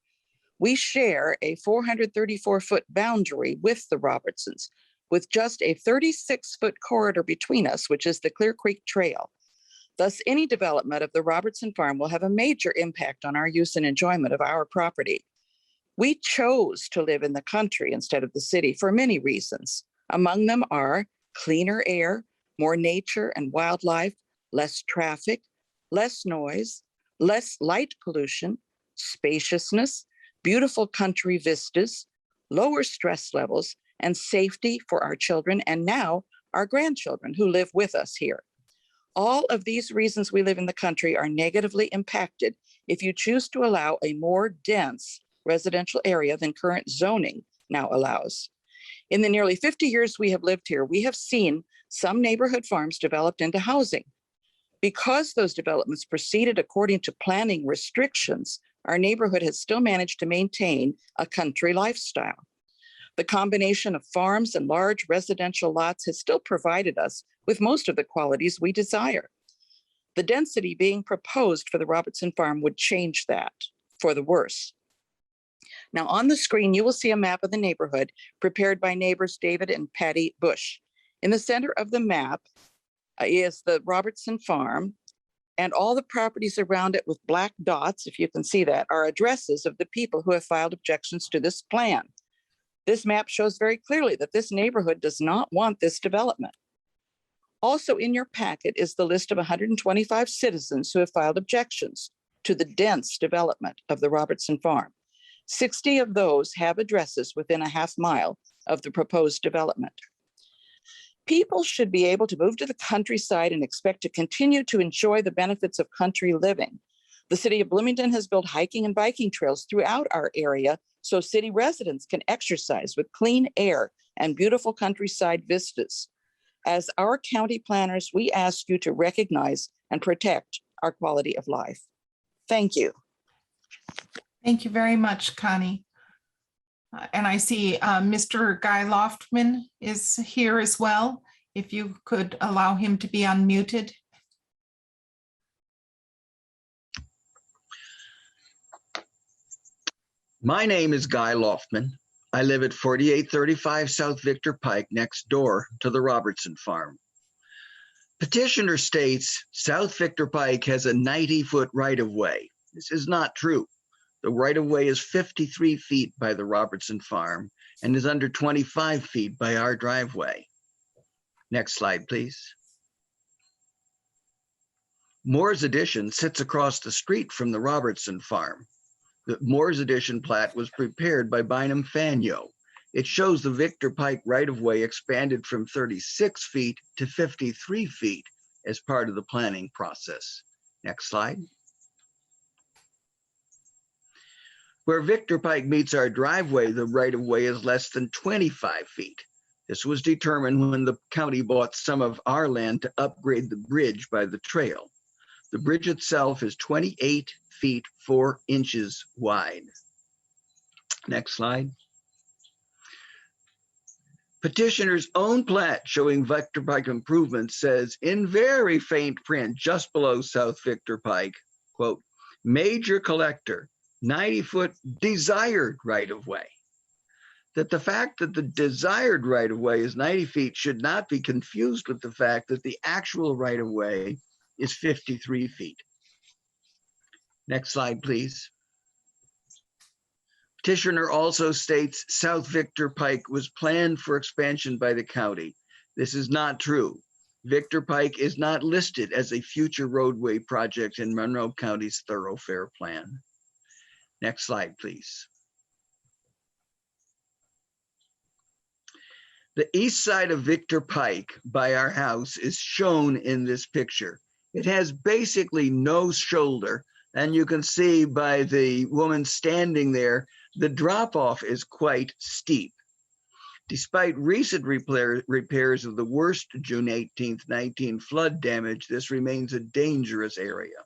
We share a 434-foot boundary with the Robertsons, with just a 36-foot corridor between us, which is the Clear Creek Trail. Thus, any development of the Robertson Farm will have a major impact on our use and enjoyment of our property. We chose to live in the country instead of the city for many reasons. Among them are cleaner air, more nature and wildlife, less traffic, less noise, less light pollution, spaciousness, beautiful country vistas, lower stress levels, and safety for our children and now our grandchildren who live with us here. All of these reasons we live in the country are negatively impacted if you choose to allow a more dense residential area than current zoning now allows. In the nearly 50 years we have lived here, we have seen some neighborhood farms developed into housing. Because those developments proceeded according to planning restrictions, our neighborhood has still managed to maintain a country lifestyle. The combination of farms and large residential lots has still provided us with most of the qualities we desire. The density being proposed for the Robertson Farm would change that for the worse. Now on the screen, you will see a map of the neighborhood prepared by neighbors David and Patty Bush. In the center of the map is the Robertson Farm, and all the properties around it with black dots, if you can see that, are addresses of the people who have filed objections to this plan. This map shows very clearly that this neighborhood does not want this development. Also in your packet is the list of 125 citizens who have filed objections to the dense development of the Robertson Farm. 60 of those have addresses within a half mile of the proposed development. People should be able to move to the countryside and expect to continue to enjoy the benefits of country living. The city of Bloomington has built hiking and biking trails throughout our area so city residents can exercise with clean air and beautiful countryside vistas. As our county planners, we ask you to recognize and protect our quality of life. Thank you. Thank you very much, Connie. And I see Mr. Guy Loftman is here as well. If you could allow him to be unmuted. My name is Guy Loftman. I live at 4835 South Victor Pike, next door to the Robertson farm. Petitioner states South Victor Pike has a 90-foot right-of-way. This is not true. The right-of-way is 53 feet by the Robertson farm and is under 25 feet by our driveway. Next slide, please. Moore's Addition sits across the street from the Robertson farm. The Moore's Addition plat was prepared by Bynum Fanyo. It shows the Victor Pike right-of-way expanded from 36 feet to 53 feet as part of the planning process. Next slide. Where Victor Pike meets our driveway, the right-of-way is less than 25 feet. This was determined when the county bought some of our land to upgrade the bridge by the trail. The bridge itself is 28 feet 4 inches wide. Next slide. Petitioner's own plat showing Victor Pike improvements says in very faint print just below South Victor Pike, quote, major collector, 90-foot desired right-of-way. That the fact that the desired right-of-way is 90 feet should not be confused with the fact that the actual right-of-way is 53 feet. Next slide, please. Petitioner also states South Victor Pike was planned for expansion by the county. This is not true. Victor Pike is not listed as a future roadway project in Monroe County's thoroughfare plan. Next slide, please. The east side of Victor Pike by our house is shown in this picture. It has basically no shoulder, and you can see by the woman standing there, the drop-off is quite steep. Despite recent repairs of the worst June 18th, 19 flood damage, this remains a dangerous area.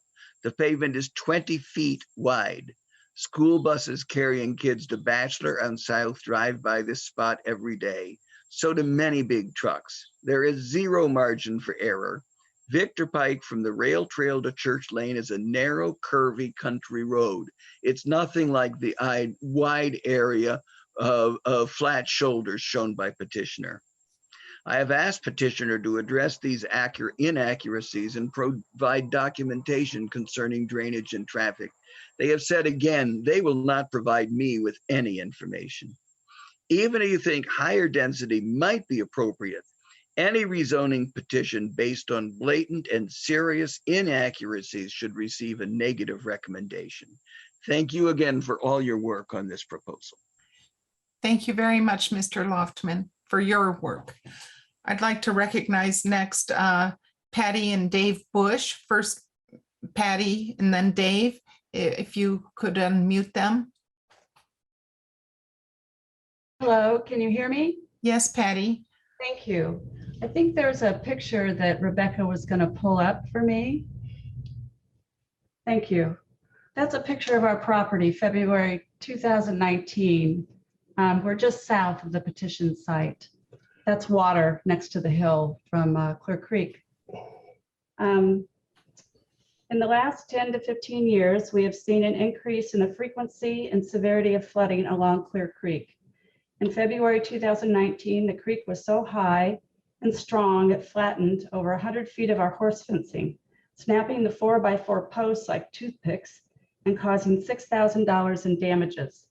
The pavement is 20 feet wide. School buses carrying kids to Bachelor and South drive by this spot every day. So do many big trucks. There is zero margin for error. Victor Pike from the rail trail to Church Lane is a narrow, curvy country road. It's nothing like the wide area of flat shoulders shown by petitioner. I have asked petitioner to address these inaccuracies and provide documentation concerning drainage and traffic. They have said again, they will not provide me with any information. Even if you think higher density might be appropriate, any rezoning petition based on blatant and serious inaccuracies should receive a negative recommendation. Thank you again for all your work on this proposal. Thank you very much, Mr. Loftman, for your work. I'd like to recognize next Patty and Dave Bush. First Patty and then Dave, if you could unmute them. Hello, can you hear me? Yes, Patty. Thank you. I think there's a picture that Rebecca was going to pull up for me. Thank you. That's a picture of our property, February 2019. We're just south of the petition site. That's water next to the hill from Clear Creek. In the last 10 to 15 years, we have seen an increase in the frequency and severity of flooding along Clear Creek. In February 2019, the creek was so high and strong it flattened over 100 feet of our horse fencing, snapping the 4x4 posts like toothpicks and causing $6,000 in damages.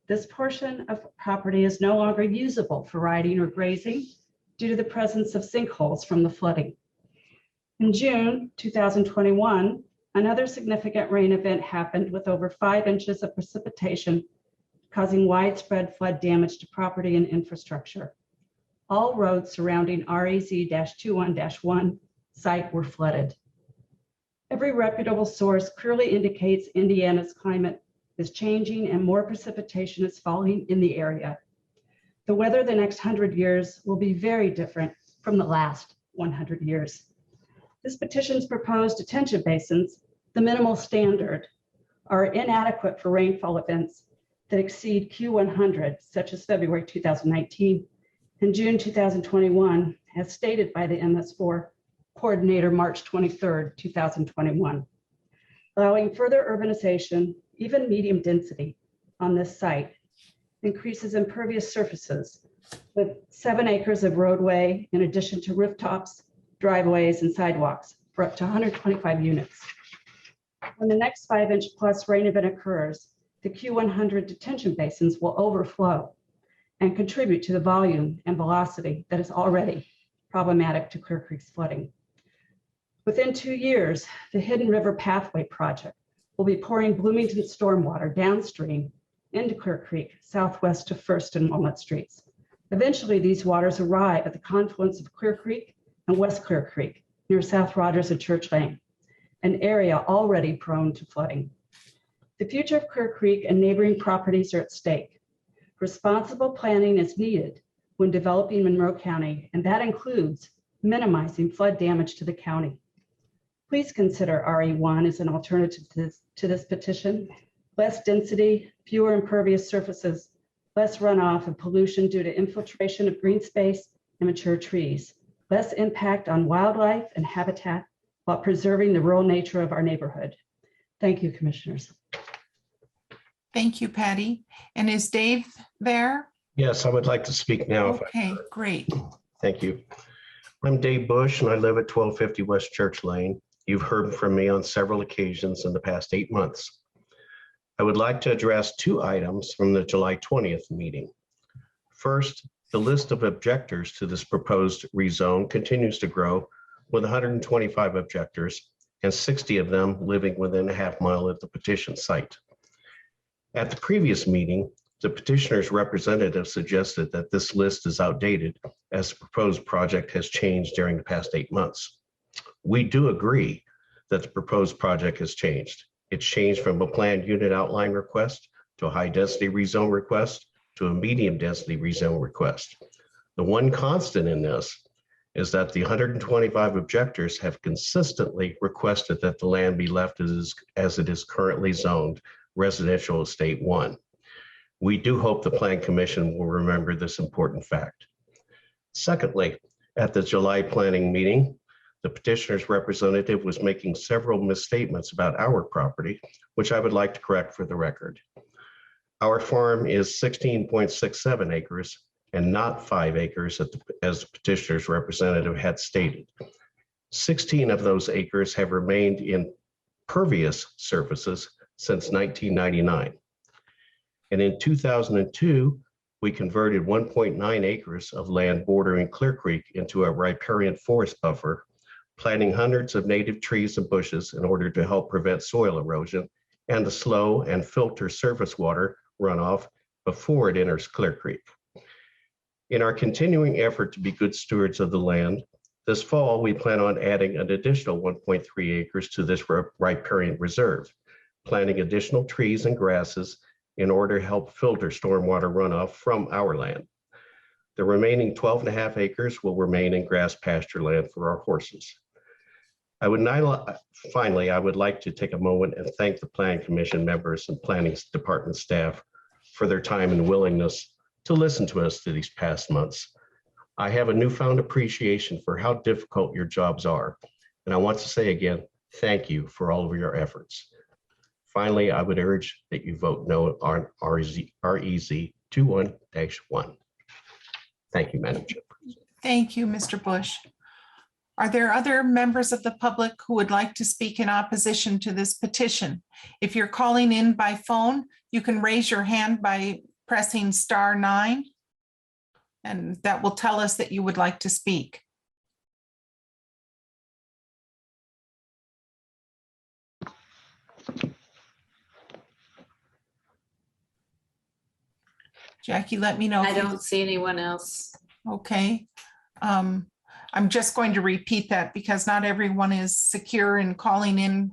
This portion of property is no longer usable for riding or grazing due to the presence of sinkholes from the flooding. In June 2021, another significant rain event happened with over 5 inches of precipitation, causing widespread flood damage to property and infrastructure. All roads surrounding RAZ-21-1 site were flooded. Every reputable source clearly indicates Indiana's climate is changing and more precipitation is falling in the area. The weather the next 100 years will be very different from the last 100 years. This petition's proposed detention basins, the minimal standard, are inadequate for rainfall events that exceed Q100, such as February 2019 and June 2021, as stated by the MS4 coordinator March 23rd, 2021. Allowing further urbanization, even medium density on this site, increases impervious surfaces with 7 acres of roadway in addition to rooftops, driveways, and sidewalks for up to 125 units. When the next 5-inch plus rain event occurs, the Q100 detention basins will overflow and contribute to the volume and velocity that is already problematic to Clear Creek's flooding. Within 2 years, the Hidden River Pathway project will be pouring Bloomington stormwater downstream into Clear Creek, southwest of First and Walnut Streets. Eventually, these waters arrive at the confluence of Clear Creek and West Clear Creek near South Rogers and Church Lane, an area already prone to flooding. The future of Clear Creek and neighboring properties are at stake. Responsible planning is needed when developing Monroe County, and that includes minimizing flood damage to the county. Please consider RE1 as an alternative to this petition. Less density, fewer impervious surfaces, less runoff and pollution due to infiltration of green space and mature trees, less impact on wildlife and habitat while preserving the rural nature of our neighborhood. Thank you, commissioners. Thank you, Patty. And is Dave there? Yes, I would like to speak now. Okay, great. Thank you. I'm Dave Bush and I live at 1250 West Church Lane. You've heard from me on several occasions in the past 8 months. I would like to address 2 items from the July 20th meeting. First, the list of objectors to this proposed rezone continues to grow with 125 objectors and 60 of them living within a half mile of the petition site. At the previous meeting, the petitioner's representative suggested that this list is outdated as the proposed project has changed during the past 8 months. We do agree that the proposed project has changed. It's changed from a planned unit outline request to a high density rezone request to a medium density rezone request. The one constant in this is that the 125 objectors have consistently requested that the land be left as it is currently zoned residential estate 1. We do hope the Plan Commission will remember this important fact. Secondly, at the July planning meeting, the petitioner's representative was making several misstatements about our property, which I would like to correct for the record. Our farm is 16.67 acres and not 5 acres as the petitioner's representative had stated. 16 of those acres have remained in pervious surfaces since 1999. And in 2002, we converted 1.9 acres of land bordering Clear Creek into a riparian forest buffer, planting hundreds of native trees and bushes in order to help prevent soil erosion and to slow and filter surface water runoff before it enters Clear Creek. In our continuing effort to be good stewards of the land, this fall we plan on adding an additional 1.3 acres to this riparian reserve, planting additional trees and grasses in order to help filter stormwater runoff from our land. The remaining 12.5 acres will remain in grass pasture land for our horses. Finally, I would like to take a moment and thank the Planning Commission members and Planning Department staff for their time and willingness to listen to us through these past months. I have a newfound appreciation for how difficult your jobs are. And I want to say again, thank you for all of your efforts. Finally, I would urge that you vote no on REZ 21-1. Thank you, Madam Chair. Thank you, Mr. Bush. Are there other members of the public who would like to speak in opposition to this petition? If you're calling in by phone, you can raise your hand by pressing *9, and that will tell us that you would like to speak. Jackie, let me know. I don't see anyone else. Okay. I'm just going to repeat that because not everyone is secure in calling in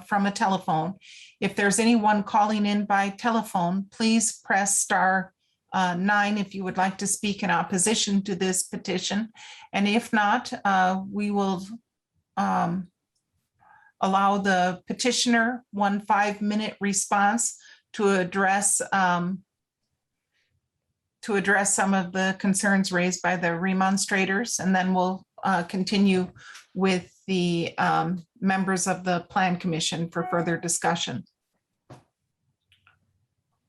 from a telephone. If there's anyone calling in by telephone, please press *9 if you would like to speak in opposition to this petition. And if not, we will allow the petitioner 1 5-minute response to address some of the concerns raised by the remonstrators, and then we'll continue with the members of the Plan Commission for further discussion.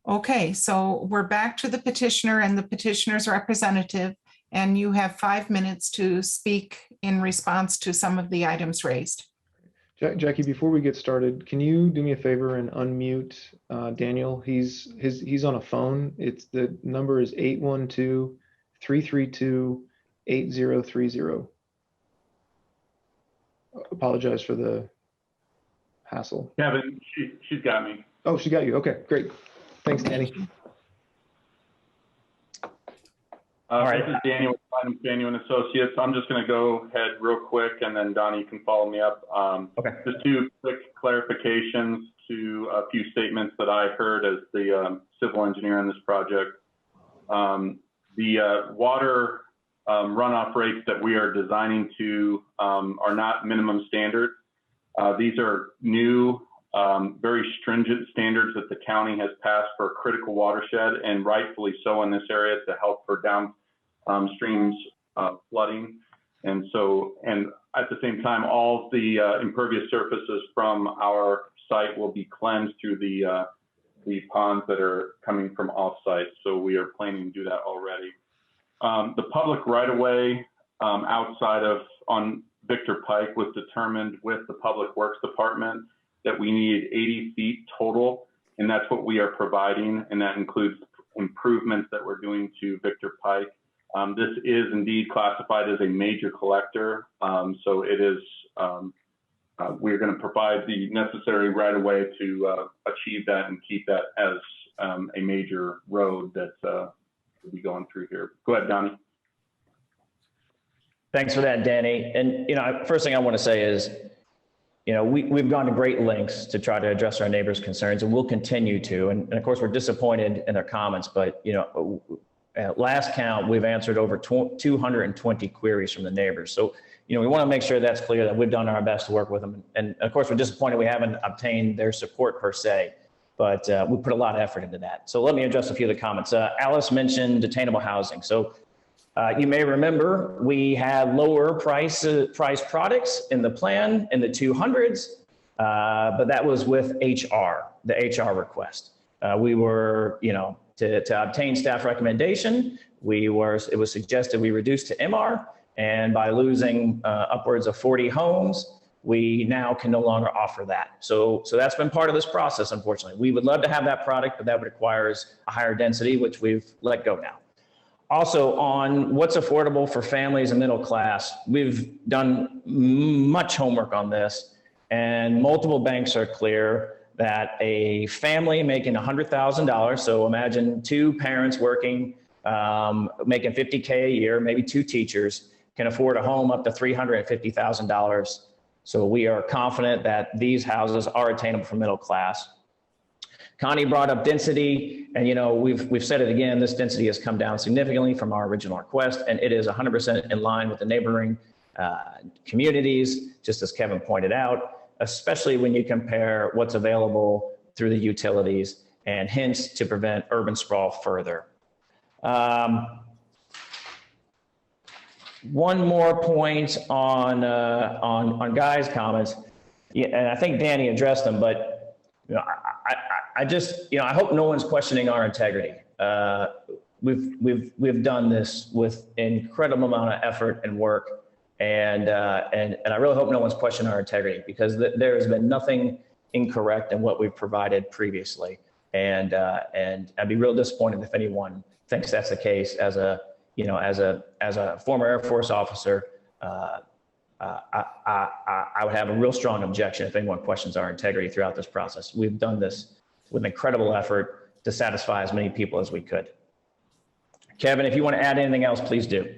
Okay, so we're back to the petitioner and the petitioner's representative, and you have 5 minutes to speak in response to some of the items raised. Jackie, before we get started, can you do me a favor and unmute Daniel? He's on a phone. The number is 812-332-8030. Apologize for the hassle. Kevin, she's got me. Oh, she got you. Okay, great. Thanks, Danny. All right. This is Daniel with Daniel and Associates. I'm just going to go ahead real quick, and then Donnie can follow me up. Okay. Just 2 quick clarifications to a few statements that I heard as the civil engineer on this project. The water runoff rates that we are designing to are not minimum standard. These are new, very stringent standards that the county has passed for a critical watershed, and rightfully so in this area to help for downstream flooding. And at the same time, all the impervious surfaces from our site will be cleansed through the ponds that are coming from off-site. So we are planning to do that already. The public right-of-way outside of on Victor Pike was determined with the Public Works Department that we need 80 feet total, and that's what we are providing, and that includes improvements that we're doing to Victor Pike. This is indeed classified as a major collector, so it is. We're going to provide the necessary right-of-way to achieve that and keep that as a major road that will be going through here. Go ahead, Donnie. Thanks for that, Danny. And, first thing I want to say is, we've gone to great lengths to try to address our neighbors' concerns, and we'll continue to. And of course, we're disappointed in their comments, but, at last count, we've answered over 220 queries from the neighbors. So, we want to make sure that's clear that we've done our best to work with them. And of course, we're disappointed we haven't obtained their support per se, but we put a lot of effort into that. So let me address a few of the comments. Alice mentioned attainable housing. So you may remember we had lower price products in the plan in the 200s, but that was with the HR request. We were, to obtain staff recommendation, it was suggested we reduce to MR, and by losing upwards of 40 homes, we now can no longer offer that. So that's been part of this process, unfortunately. We would love to have that product, but that requires a higher density, which we've let go now. Also, on what's affordable for families and middle class, we've done much homework on this, and multiple banks are clear that a family making $100,000, so imagine 2 parents working, making $50K a year, maybe 2 teachers, can afford a home up to $350,000. So we are confident that these houses are attainable for middle class. Connie brought up density, and we've said it again, this density has come down significantly from our original request, and it is 100% in line with the neighboring communities, just as Kevin pointed out, especially when you compare what's available through the utilities, and hence to prevent urban sprawl further. One more point on Guy's comments, and I think Danny addressed them, but I hope no one's questioning our integrity. We've done this with incredible amount of effort and work, and I really hope no one's questioning our integrity, because there has been nothing incorrect in what we've provided previously, and I'd be real disappointed if anyone thinks that's the case. As a former Air Force officer, I would have a real strong objection if anyone questions our integrity throughout this process. We've done this with incredible effort to satisfy as many people as we could. Kevin, if you want to add anything else, please do.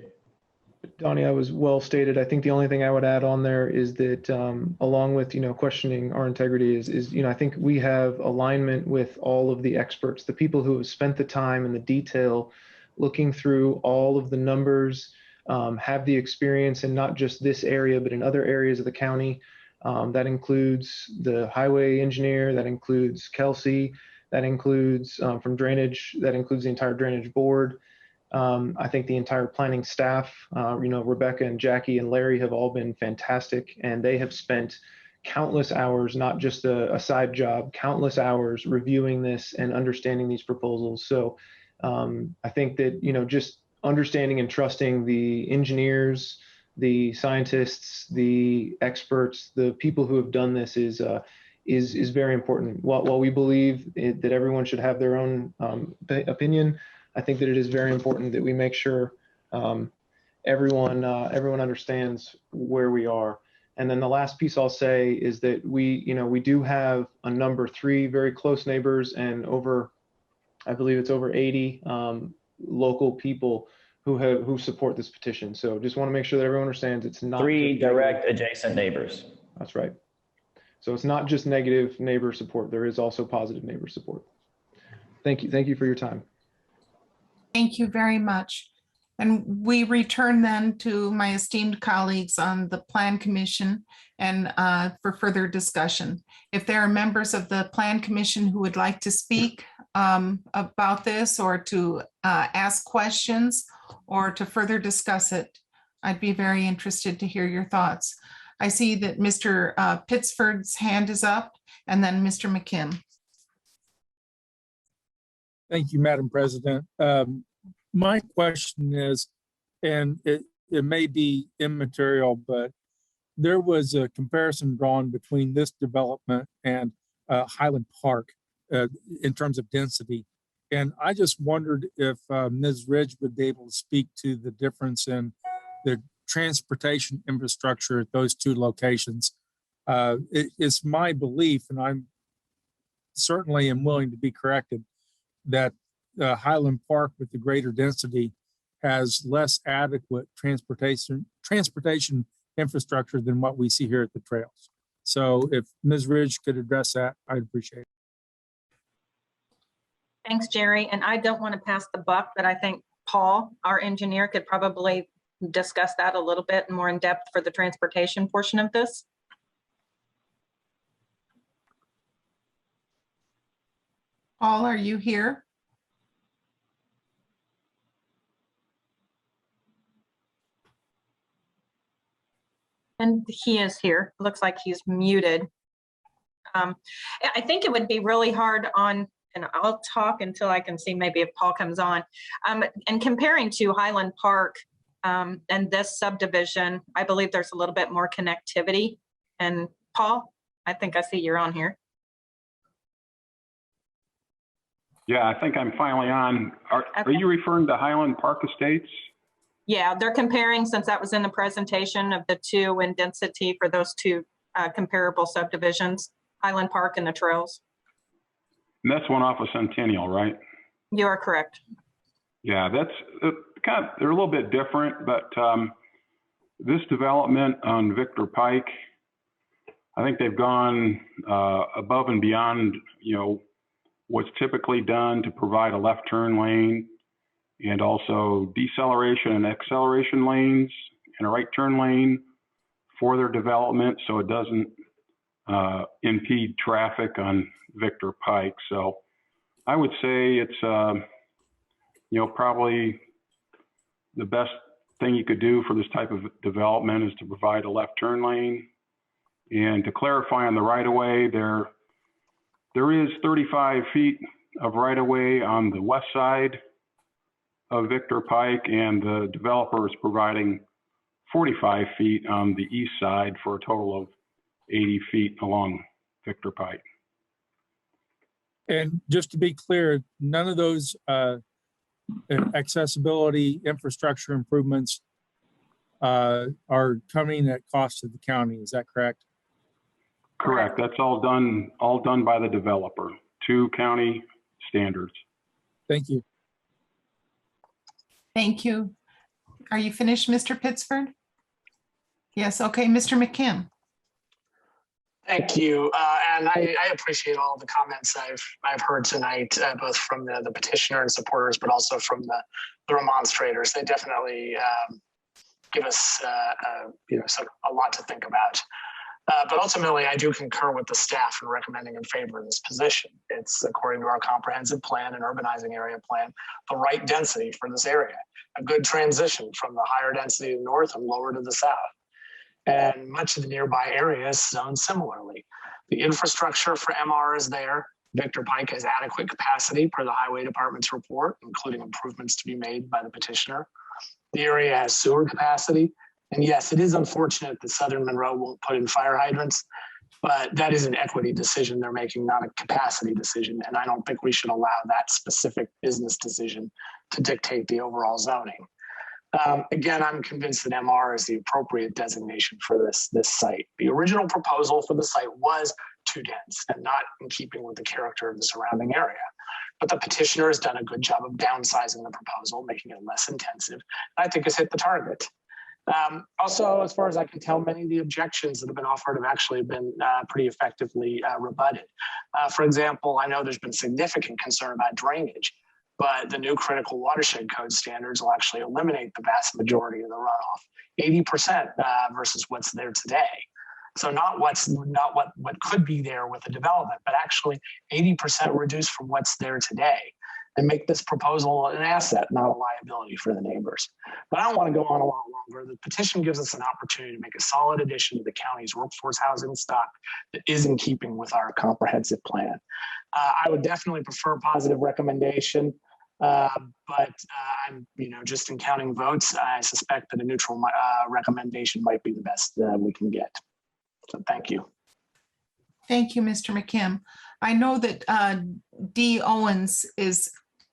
Donnie, I was well stated. I think the only thing I would add on there is that along with, questioning our integrity is, I think we have alignment with all of the experts, the people who have spent the time and the detail looking through all of the numbers, have the experience in not just this area, but in other areas of the county. That includes the highway engineer, that includes Kelsey, that includes from drainage, that includes the entire drainage board. I think the entire planning staff, Rebecca and Jackie and Larry have all been fantastic, and they have spent countless hours, not just a side job, countless hours reviewing this and understanding these proposals. So I think that, just understanding and trusting the engineers, the scientists, the experts, the people who have done this is very important. While we believe that everyone should have their own opinion, I think that it is very important that we make sure everyone understands where we are. And then the last piece I'll say is that we do have a number 3 very close neighbors, and I believe it's over 80 local people who support this petition. So just want to make sure that everyone understands it's not 3 direct adjacent neighbors. That's right. So it's not just negative neighbor support. There is also positive neighbor support. Thank you. Thank you for your time. Thank you very much. And we return then to my esteemed colleagues on the Plan Commission and for further discussion. If there are members of the Plan Commission who would like to speak about this, or to ask questions, or to further discuss it, I'd be very interested to hear your thoughts. I see that Mr. Pittsford's hand is up, and then Mr. McKim. Thank you, Madam President. My question is, and it may be immaterial, but there was a comparison drawn between this development and Highland Park in terms of density. And I just wondered if Ms. Ridge would be able to speak to the difference in the transportation infrastructure at those 2 locations. It's my belief, and I'm certainly am willing to be corrected, that Highland Park with the greater density has less adequate transportation infrastructure than what we see here at the trails. So if Ms. Ridge could address that, I'd appreciate it. Thanks, Jerry. And I don't want to pass the buck, but I think Paul, our engineer, could probably discuss that a little bit more in depth for the transportation portion of this. Paul, are you here? And he is here. Looks like he's muted. I think it would be really hard on, and I'll talk until I can see maybe if Paul comes on. And comparing to Highland Park and this subdivision, I believe there's a little bit more connectivity. And Paul, I think I see you're on here. Yeah, I think I'm finally on. Are you referring to Highland Park Estates? Yeah, they're comparing, since that was in the presentation, of the 2 in density for those 2 comparable subdivisions, Highland Park and the trails. And that's one off of Centennial, right? You are correct. Yeah, that's they're a little bit different, but this development on Victor Pike, I think they've gone above and beyond, what's typically done to provide a left turn lane, and also deceleration and acceleration lanes and a right turn lane for their development, so it doesn't impede traffic on Victor Pike. So I would say it's probably the best thing you could do for this type of development is to provide a left turn lane. And to clarify on the right of way, there is 35 feet of right of way on the west side of Victor Pike, and the developer is providing 45 feet on the east side for a total of 80 feet along Victor Pike. And just to be clear, none of those accessibility infrastructure improvements are coming at cost to the county. Is that correct? Correct. That's all done by the developer to county standards. Thank you. Thank you. Are you finished, Mr. Pittsford? Yes. Okay, Mr. McKim. Thank you, and I appreciate all the comments I've heard tonight, both from the petitioner and supporters, but also from the remonstrators. They definitely give us a lot to think about. But ultimately, I do concur with the staff in recommending in favor of this position. It's, according to our comprehensive plan and urbanizing area plan, the right density for this area, a good transition from the higher density to the north and lower to the south. And much of the nearby area is zoned similarly. The infrastructure for MR is there. Victor Pike has adequate capacity per the Highway Department's report, including improvements to be made by the petitioner. The area has sewer capacity. And yes, it is unfortunate that Southern Monroe won't put in fire hydrants, but that is an equity decision they're making, not a capacity decision. And I don't think we should allow that specific business decision to dictate the overall zoning. Again, I'm convinced that MR is the appropriate designation for this site. The original proposal for the site was too dense and not in keeping with the character of the surrounding area. But the petitioner has done a good job of downsizing the proposal, making it less intensive. I think has hit the target. Also, as far as I can tell, many of the objections that have been offered have actually been pretty effectively rebutted. For example, I know there's been significant concern about drainage, but the new critical watershed code standards will actually eliminate the vast majority of the runoff, 80% versus what's there today. So not what could be there with the development, but actually 80% reduced from what's there today, and make this proposal an asset, not a liability for the neighbors. But I don't want to go on a lot longer. The petition gives us an opportunity to make a solid addition to the county's workforce housing stock that is in keeping with our comprehensive plan. I would definitely prefer a positive recommendation, but I'm, just in counting votes, I suspect that a neutral recommendation might be the best we can get. So thank you. Thank you, Mr. McKim. I know that Dee Owens is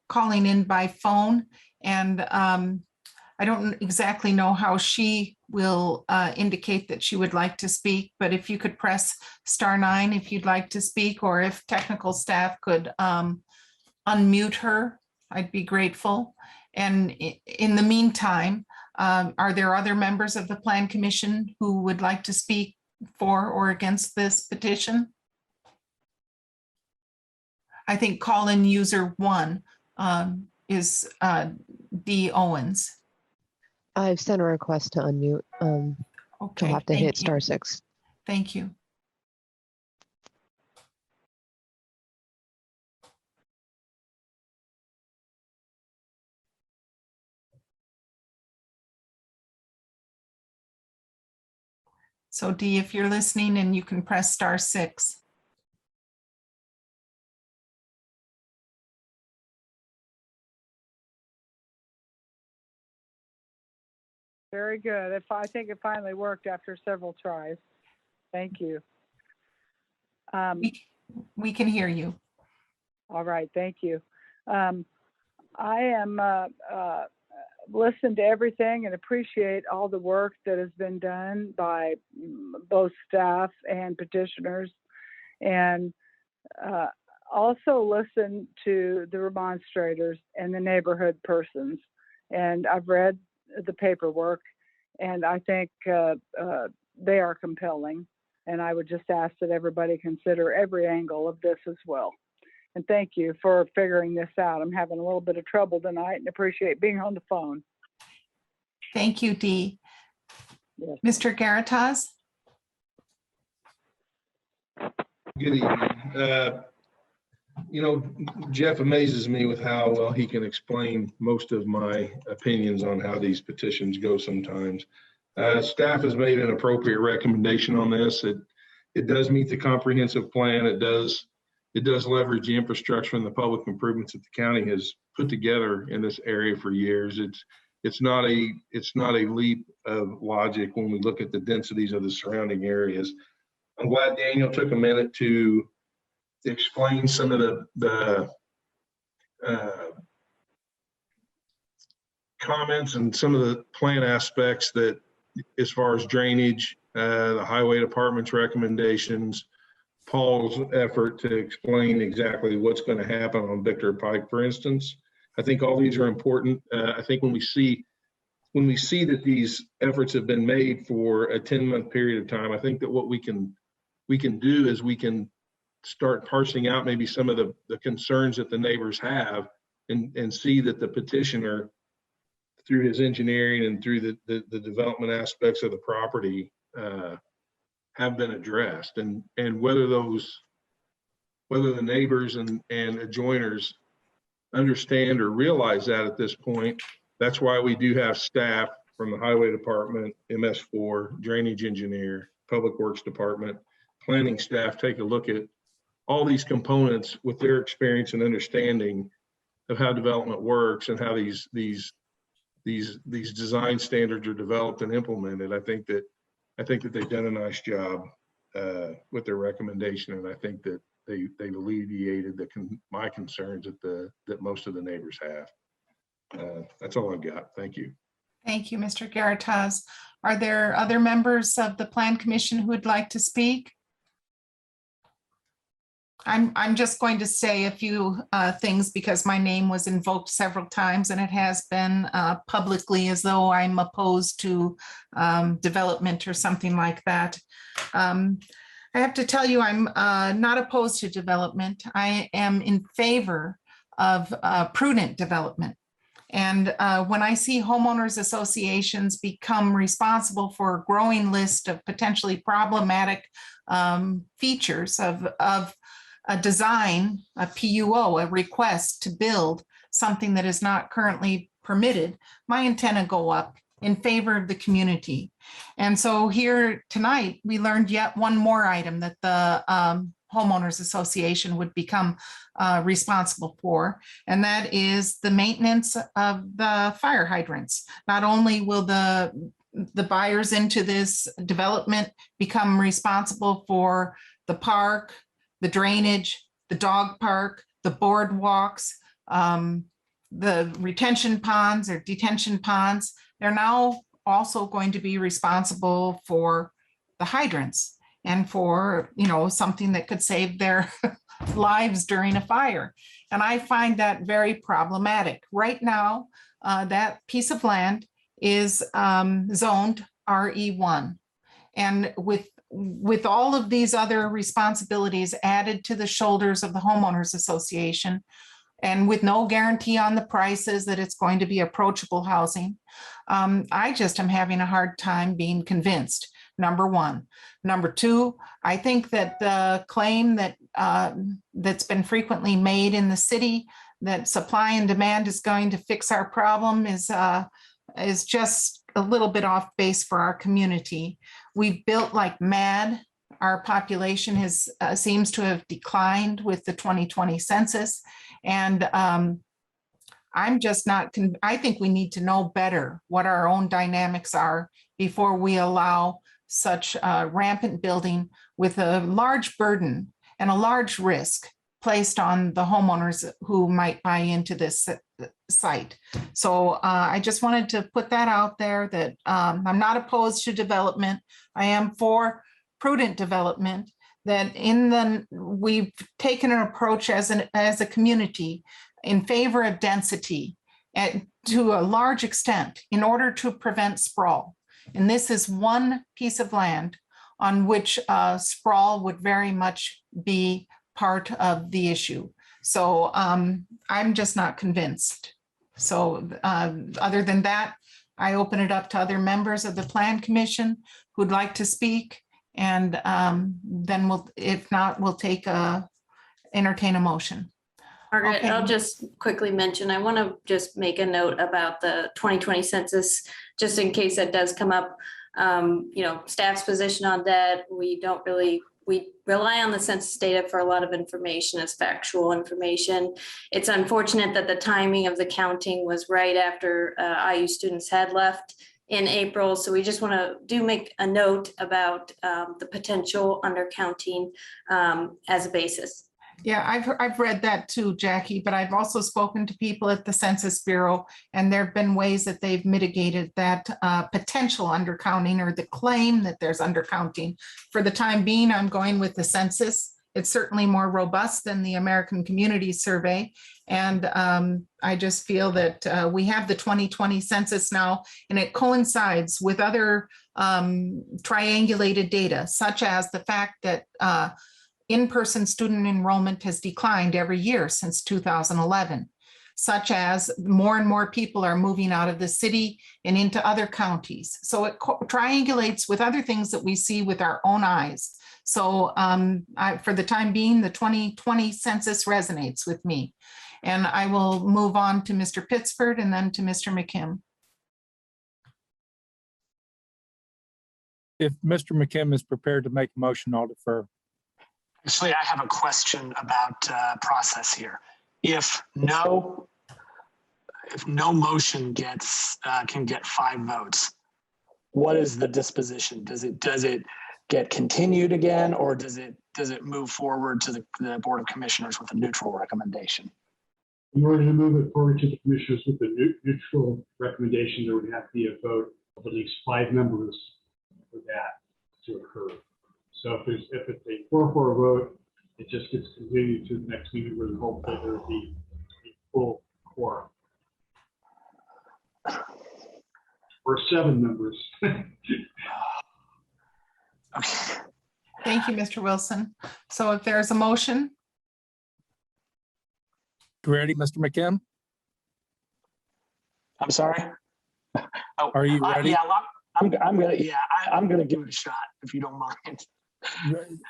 calling in by phone, and I don't exactly know how she will indicate that she would like to speak, but if you could press *9 if you'd like to speak, or if technical staff could unmute her, I'd be grateful. And in the meantime, are there other members of the Plan Commission who would like to speak for or against this petition? I think call-in user 1 is Dee Owens. I've sent a request to unmute. Okay, you'll have to thank hit you. *6. Thank you. So Dee, if you're listening, and you can press *6. Very good. I think it finally worked after several tries. Thank you. We can hear you. All right, thank you. I am listened to everything and appreciate all the work that has been done by both staff and petitioners, and also listen to the remonstrators and the neighborhood persons. And I've read the paperwork, and I think they are compelling. And I would just ask that everybody consider every angle of this as well. And thank you for figuring this out. I'm having a little bit of trouble tonight and appreciate being on the phone. Thank you, Dee. Yes. Mr. Garatas? Good evening. Jeff amazes me with how well he can explain most of my opinions on how these petitions go sometimes. Staff has made an appropriate recommendation on this. It does meet the comprehensive plan. It does leverage the infrastructure and the public improvements that the county has put together in this area for years. It's not a leap of logic when we look at the densities of the surrounding areas. I'm glad Daniel took a minute to explain some of the comments and some of the plan aspects that, as far as drainage, the highway department's recommendations, Paul's effort to explain exactly what's going to happen on Victor Pike, for instance. I think all these are important. I think when we see that these efforts have been made for a 10-month period of time, I think that what we can do is we can start parsing out maybe some of the concerns that the neighbors have, and see that the petitioner, through his engineering and through the development aspects of the property, have been addressed, and whether the neighbors and adjoiners understand or realize that at this point. That's why we do have staff from the Highway Department, MS4, Drainage Engineer, Public Works Department, planning staff take a look at all these components with their experience and understanding of how development works and how these design standards are developed and implemented. I think that they've done a nice job with their recommendation, and I think that they've alleviated my concerns that most of the neighbors have. That's all I've got. Thank you. Thank you, Mr. Garatas. Are there other members of the Plan Commission who would like to speak? I'm just going to say a few things because my name was invoked several times, and it has been publicly as though I'm opposed to development or something like that. I have to tell you, I'm not opposed to development. I am in favor of prudent development. And when I see homeowners associations become responsible for a growing list of potentially problematic features of a design, a PUO, a request to build something that is not currently permitted, my antenna go up in favor of the community. And so here tonight, we learned yet one more item that the homeowners association would become responsible for, and that is the maintenance of the fire hydrants. Not only will the buyers into this development become responsible for the park, the drainage, the dog park, the boardwalks, the retention ponds or detention ponds, they're now also going to be responsible for the hydrants and for, something that could save their lives during a fire. And I find that very problematic. Right now, that piece of land is zoned RE1. And with all of these other responsibilities added to the shoulders of the homeowners association, and with no guarantee on the prices that it's going to be approachable housing, I just am having a hard time being convinced, number one. Number two, I think that the claim that that's been frequently made in the city that supply and demand is going to fix our problem is just a little bit off base for our community. We've built like mad. Our population seems to have declined with the 2020 census. And I'm just not, I think we need to know better what our own dynamics are before we allow such rampant building with a large burden and a large risk placed on the homeowners who might buy into this site. So I just wanted to put that out there that I'm not opposed to development. I am for prudent development, that we've taken an approach as a community in favor of density and to a large extent in order to prevent sprawl. And this is one piece of land on which sprawl would very much be part of the issue. So I'm just not convinced. So other than that, I open it up to other members of the Plan Commission who'd like to speak. And then if not, we'll entertain a motion. Margaret, Okay. I'll just quickly mention, I want to just make a note about the 2020 census, just in case that does come up. Staff's position on that, we rely on the census data for a lot of information as factual information. It's unfortunate that the timing of the counting was right after IU students had left in April. So we just want to make a note about the potential undercounting as a basis. Yeah, I've read that too, Jackie, but I've also spoken to people at the Census Bureau, and there have been ways that they've mitigated that potential undercounting or the claim that there's undercounting. For the time being, I'm going with the census. It's certainly more robust than the American Community Survey. And I just feel that we have the 2020 census now, and it coincides with other triangulated data, such as the fact that in-person student enrollment has declined every year since 2011. such as more and more people are moving out of the city and into other counties. So it triangulates with other things that we see with our own eyes. So for the time being, the 2020 census resonates with me. And I will move on to Mr. Pittsford and then to Mr. McKim. If Mr. McKim is prepared to make a motion, I'll defer. Actually, I have a question about process here. If no motion can get 5 votes, what is the disposition? Does it get continued again, or does it move forward to the Board of Commissioners with a neutral recommendation? In order to move it forward to the commissioners with a neutral recommendation, there would have to be a vote of at least 5 members for that to occur. So if it's a 4-4 vote, it just gets continued to the next meeting where the hope that there will be a full quorum. Or 7 members. Thank you, Mr. Wilson. So if there's a motion. Ready, Mr. McKim? I'm sorry. Oh, are you ready? Yeah, I'm gonna give it a shot if you don't mind.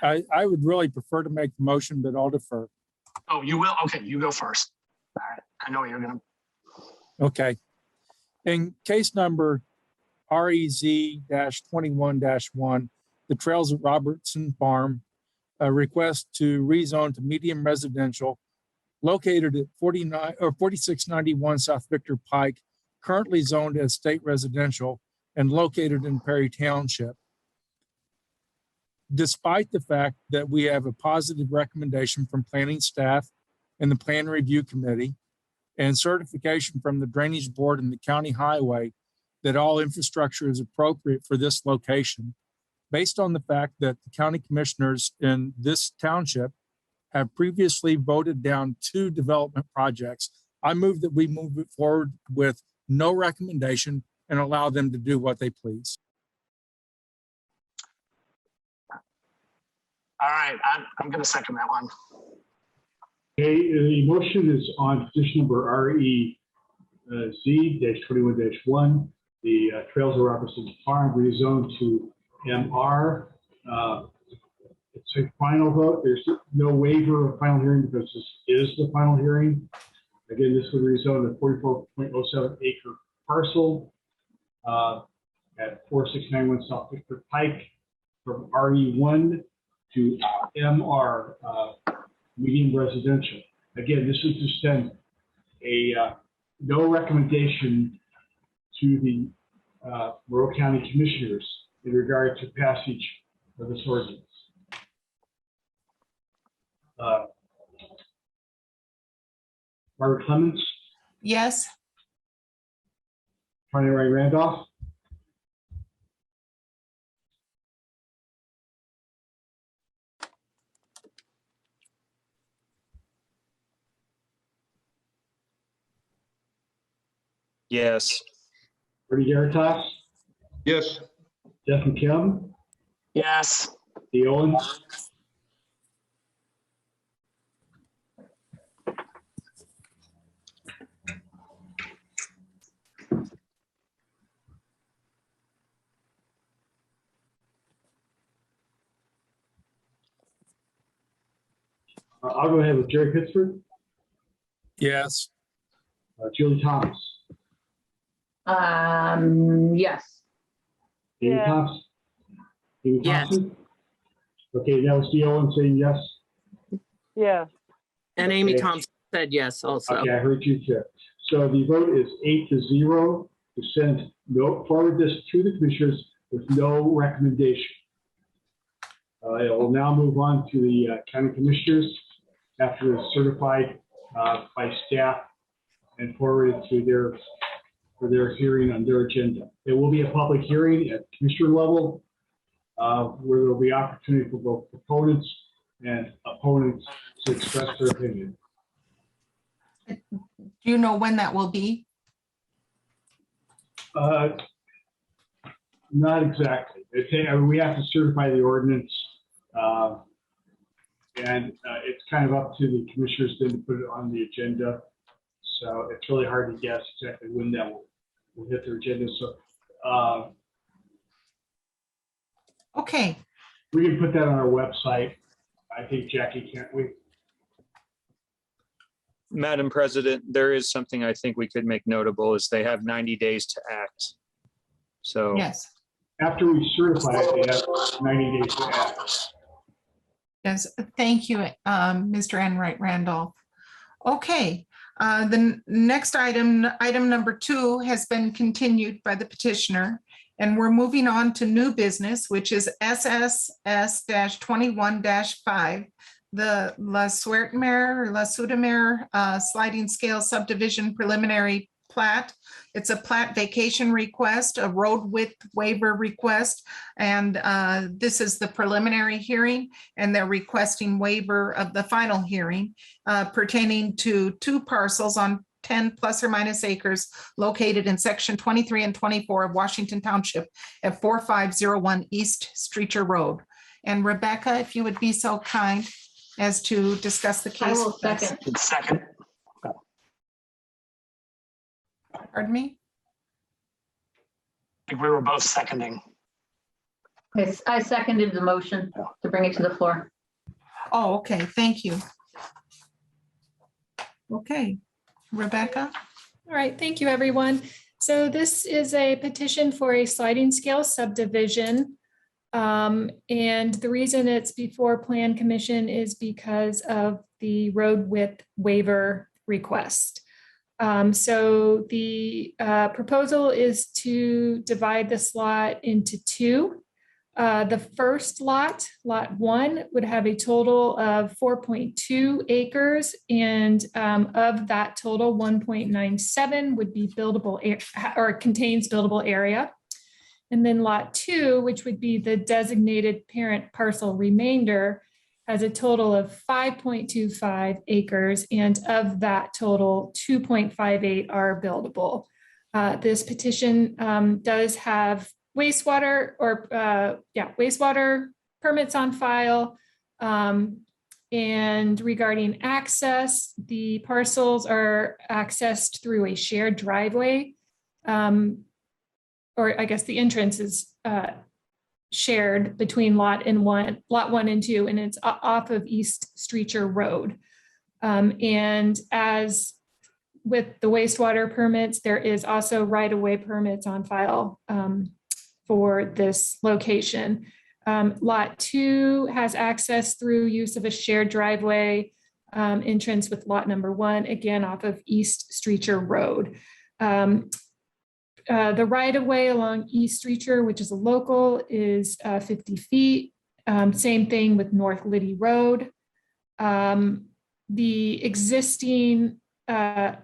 I would really prefer to make the motion, but I'll defer. Oh, you will? Okay, you go first. All right, I know you're gonna. Okay. In case number REZ-21-1, the Trails at Robertson Farm, a request to rezone to medium residential located at 4691 South Victor Pike, currently zoned as state residential and located in Perry Township. Despite the fact that we have a positive recommendation from planning staff and the Plan Review Committee and certification from the Drainage Board and the County Highway that all infrastructure is appropriate for this location, based on the fact that the county commissioners in this township have previously voted down 2 development projects, I move that we move it forward with no recommendation and allow them to do what they please. All right, I'm going to second that one. Okay, the motion is on petition number REZ-21-1, the Trails of Robertson Farm rezoned to MR. It's a final vote. There's no waiver of final hearing because this is the final hearing. Again, this would rezone a 44.07 acre parcel at 4691 South Victor Pike from RE1 to MR, medium residential. Again, this is to send a no recommendation to the Monroe County Commissioners in regard to passage of this ordinance. Margaret Clemens? Yes. Tony Ray Randolph? Yes. Bertie Veritas? Yes. Jeff McKim? Yes. Dee Owens? I'll go ahead with Jerry Pittsford. Yes. Julie Thomas. Yes. Amy Thompson. Amy Thompson? Okay, that was Dee Owens saying yes. Yeah. And Amy Okay. Thompson said yes also. Okay, I heard you too. So the vote is 8-0 to send forward this to the commissioners with no recommendation. It will now move on to the county commissioners after it's certified by staff and forwarded to for their hearing on their agenda. It will be a public hearing at commissioner level where there will be opportunity for both proponents and opponents to express their opinion. Do you know when that will be? Not exactly. We have to certify the ordinance, and it's kind of up to the commissioners then to put it on the agenda. So it's really hard to guess exactly when that will hit their agenda. So Okay, we can put that on our website. I think, Jackie, can't we? Madam President, there is something I think we could make notable is they have 90 days to act. So yes, After we certify it, they have 90 days to act. yes, thank you, Mr. Enright Randolph. Okay, the next item, item number 2, has been continued by the petitioner, and we're moving on to new business, which is SSS-21-5, the La Soutmerre sliding scale subdivision preliminary plat. It's a plat vacation request, a road width waiver request, and this is the preliminary hearing, and they're requesting waiver of the final hearing pertaining to 2 parcels on 10 plus or minus acres located in section 23 and 24 of Washington Township at 4501 East Streeter Road. And Rebecca, if you would be so kind as to discuss the case. I will second. Second. Pardon me? I think we were both seconding. Yes, I seconded the motion to bring it to the floor. Oh, okay, thank you. Okay, Rebecca? All right, thank you, everyone. So this is a petition for a sliding scale subdivision. And the reason it's before Plan Commission is because of the road width waiver request. So the proposal is to divide this lot into 2. The first lot, lot 1, would have a total of 4.2 acres, and of that total, 1.97 would be buildable or contains buildable area. And then lot 2, which would be the designated parent parcel remainder, has a total of 5.25 acres, and of that total, 2.58 are buildable. This petition does have wastewater permits on file. And regarding access, the parcels are accessed through a shared driveway. Or I guess the entrance is shared between lot 1 and 2, and it's off of East Streeter Road. And as with the wastewater permits, there is also right-of-way permits on file for this location. Lot 2 has access through use of a shared driveway entrance with lot number 1, again off of East Streeter Road. The right-of-way along East Streeter, which is a local, is 50 feet. Same thing with North Liddy Road. The existing, the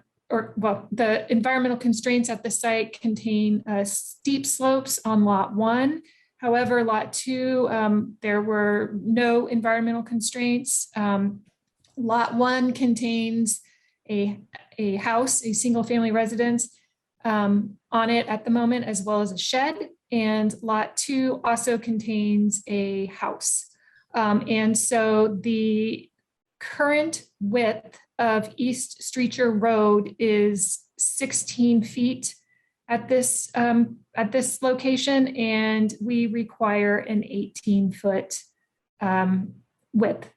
environmental constraints at the site contain steep slopes on lot 1. However, lot 2, there were no environmental constraints. Lot 1 contains a house, a single-family residence, on it at the moment, as well as a shed, and lot 2 also contains a house. And so the current width of East Streeter Road is 16 feet at this location, and we require an 18-foot width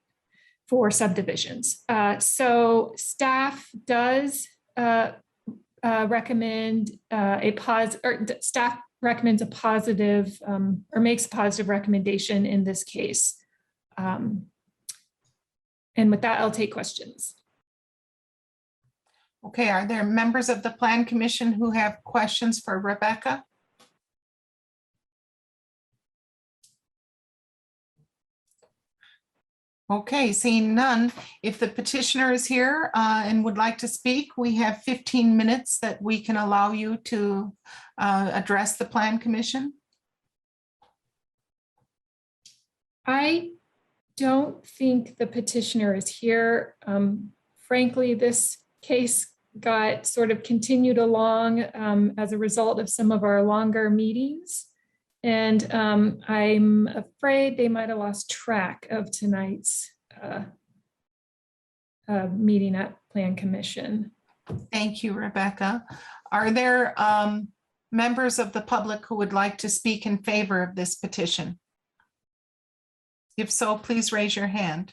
for subdivisions. So staff does recommend staff recommends a positive or makes a positive recommendation in this case. And with that, I'll take questions. Okay, are there members of the Plan Commission who have questions for Rebecca? Okay, seeing none, if the petitioner is here and would like to speak, we have 15 minutes that we can allow you to address the Plan Commission. I don't think the petitioner is here. Frankly, this case got sort of continued along as a result of some of our longer meetings. And I'm afraid they might have lost track of tonight's meeting at Plan Commission. Thank you, Rebecca. Are there members of the public who would like to speak in favor of this petition? If so, please raise your hand.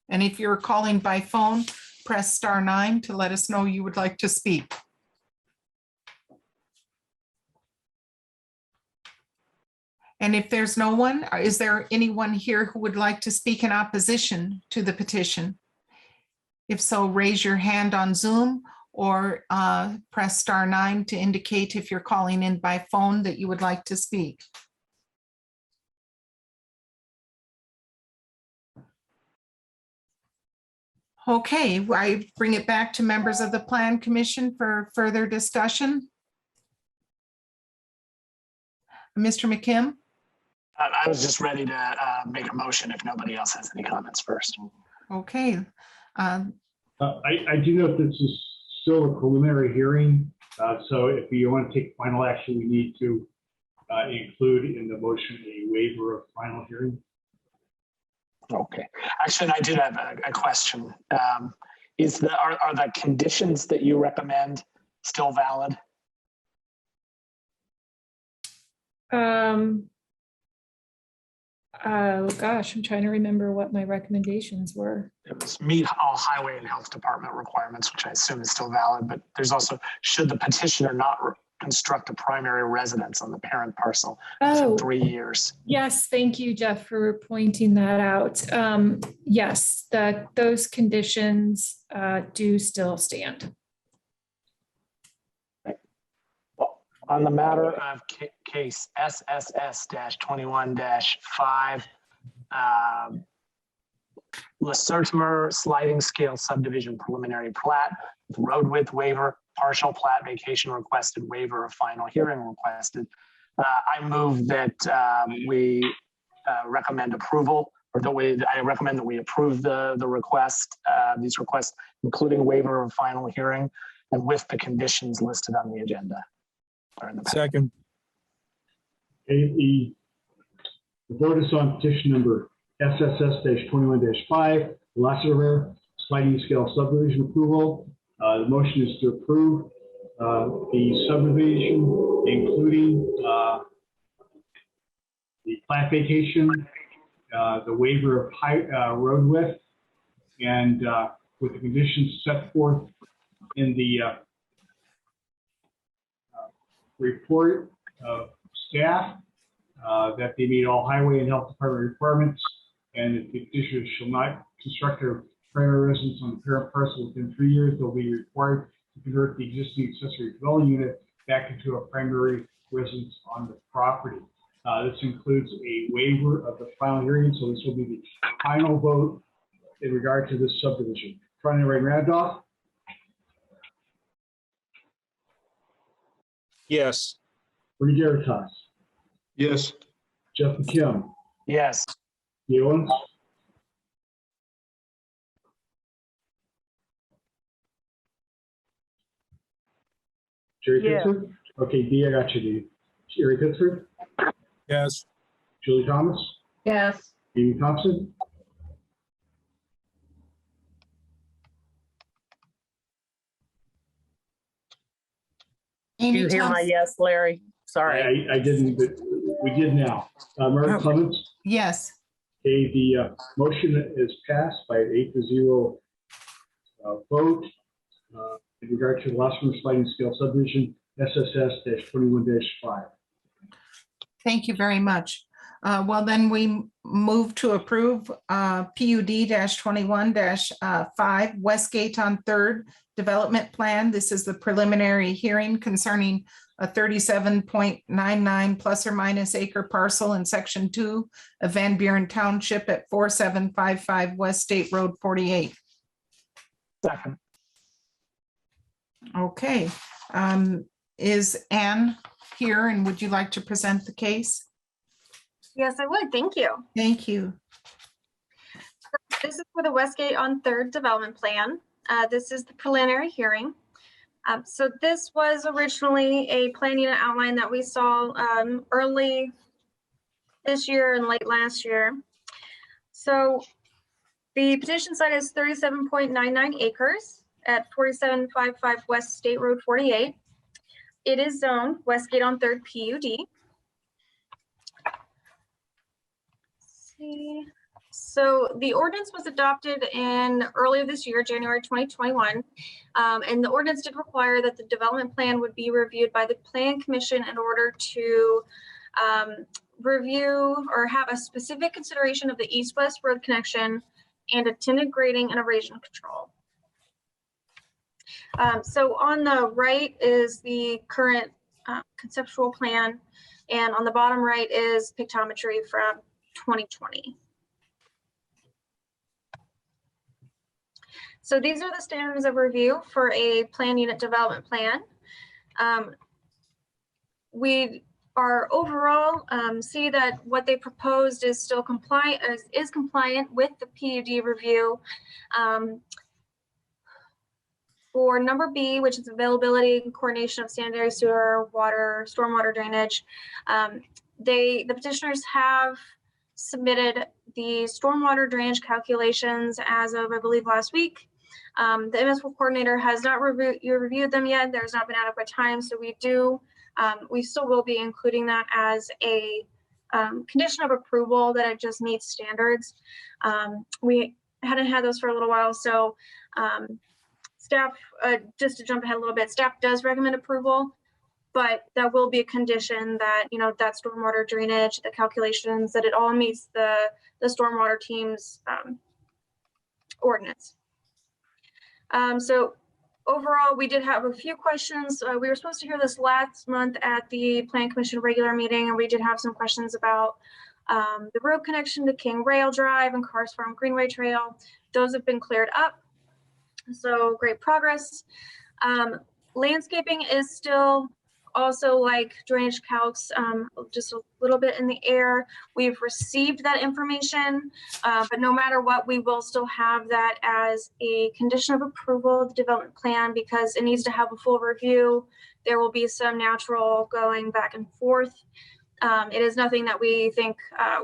And if you're calling by phone, press *9 to let us know you would like to speak. And if there's no one, is there anyone here who would like to speak in opposition to the petition? If so, raise your hand on Zoom or press *9 to indicate if you're calling in by phone that you would like to speak. Okay, I bring it back to members of the Plan Commission for further discussion. Mr. McKim? I was just ready to make a motion if nobody else has any comments first. Okay. I do note this is still a preliminary hearing. So if you want to take final action, we need to include in the motion a waiver of final hearing. Okay. Actually, I did have a question. Are the conditions that you recommend still valid? Oh gosh, I'm trying to remember what my recommendations were. It was meet all highway and health department requirements, which I assume is still valid, but there's also, should the petitioner not construct a primary residence on the parent parcel within 3 years? Yes, thank you, Jeff, for pointing that out. Yes, those conditions do still stand. On the matter of case SSS-21-5, Le Certimer sliding scale subdivision preliminary plat with road width waiver, partial plat vacation requested, waiver of final hearing requested. I move that we recommend approval, or I recommend that we approve the request, these requests, including waiver of final hearing and with the conditions listed on the agenda. Second. Okay, the vote is on petition number SSS-21-5, Lassiter sliding scale subdivision approval. The motion is to approve the subdivision, including the plat vacation, the waiver of road width, and with the conditions set forth in the report of staff, that they meet all highway and health department requirements, and if the petitioner shall not construct a primary residence on the parent parcel within 3 years, they'll be required to convert the existing accessory dwelling unit back into a primary residence on the property. This includes a waiver of the final hearing, so this will be the final vote in regard to this subdivision. Trina Randolph? Yes. Bernie Garitas? Yes. Jeff McKim? Yes. Dee Owens? Jerry Pittsford? Okay, Dee, I got you, Dee. Jerry Pittsford? Yes. Julie Thomas? Yes. Amy Thompson? Do you hear my yes, Larry? Sorry. I didn't, but we did now. Mary Clements? Yes. Okay, the motion is passed by an 8-0 vote in regard to the Lassiter sliding scale subdivision SSS-21-5. Thank you very much. Well, then we move to approve PUD-21-5 Westgate on 3rd Development Plan. This is the preliminary hearing concerning a 37.99 plus or minus acre parcel in Section 2 of Van Buren Township at 4755 West State Road 48. Second. Okay. Is Anne here, and would you like to present the case? Yes, I would. Thank you. Thank you. This is for the Westgate on 3rd Development Plan. This is the preliminary hearing. So this was originally a plan unit outline that we saw early this year and late last year. So the petition site is 37.99 acres. at 4755 West State Road 48. It is zoned Westgate on 3rd PUD. See. So the ordinance was adopted in earlier this year, January 2021. And the ordinance did require that the development plan would be reviewed by the Plan Commission in order to review or have a specific consideration of the east-west road connection and attended grading and erosion control. So on the right is the current conceptual plan, and on the bottom right is pictometry from 2020. So these are the standards of review for a plan unit development plan. We are overall see that what they proposed is still compliant, is compliant with the PUD review. For number B, which is availability and coordination of sanitary sewer, water, stormwater drainage, the petitioners have submitted the stormwater drainage calculations as of, I believe, last week. The MS4 coordinator has not reviewed them yet. There's not been adequate time, so we still will be including that as a condition of approval that it just meets standards. We hadn't had those for a little while, so staff, just to jump ahead a little bit, staff does recommend approval, but that will be a condition that, that stormwater drainage, the calculations, that it all meets the stormwater team's ordinance. So overall, we did have a few questions. We were supposed to hear this last month at the Plan Commission regular meeting, and we did have some questions about the road connection to King Rail Drive and Cars Farm Greenway Trail. Those have been cleared up, so great progress. Landscaping is still also like drainage calcs, just a little bit in the air. We've received that information, but no matter what, we will still have that as a condition of approval of the development plan because it needs to have a full review. There will be some natural going back and forth. It is nothing that we think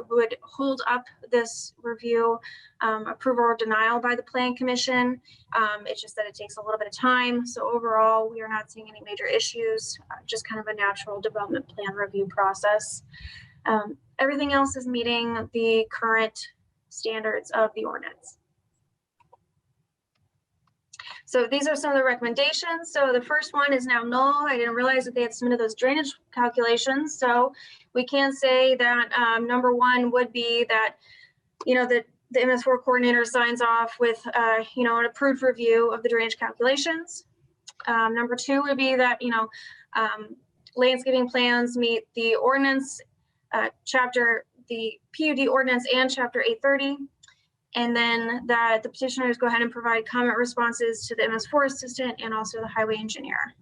would hold up this review, approval or denial by the Plan Commission. It's just that it takes a little bit of time. So overall, we are not seeing any major issues, just kind of a natural development plan review process. Everything else is meeting the current standards of the ordinance. So these are some of the recommendations. So the first one is now null. I didn't realize that they had submitted those drainage calculations. So we can say that number one would be that, the MS4 coordinator signs off with, an approved review of the drainage calculations. Number two would be that, landscaping plans meet the ordinance chapter, the PUD ordinance and chapter 830. And then that the petitioners go ahead and provide comment responses to the MS4 assistant and also the highway engineer.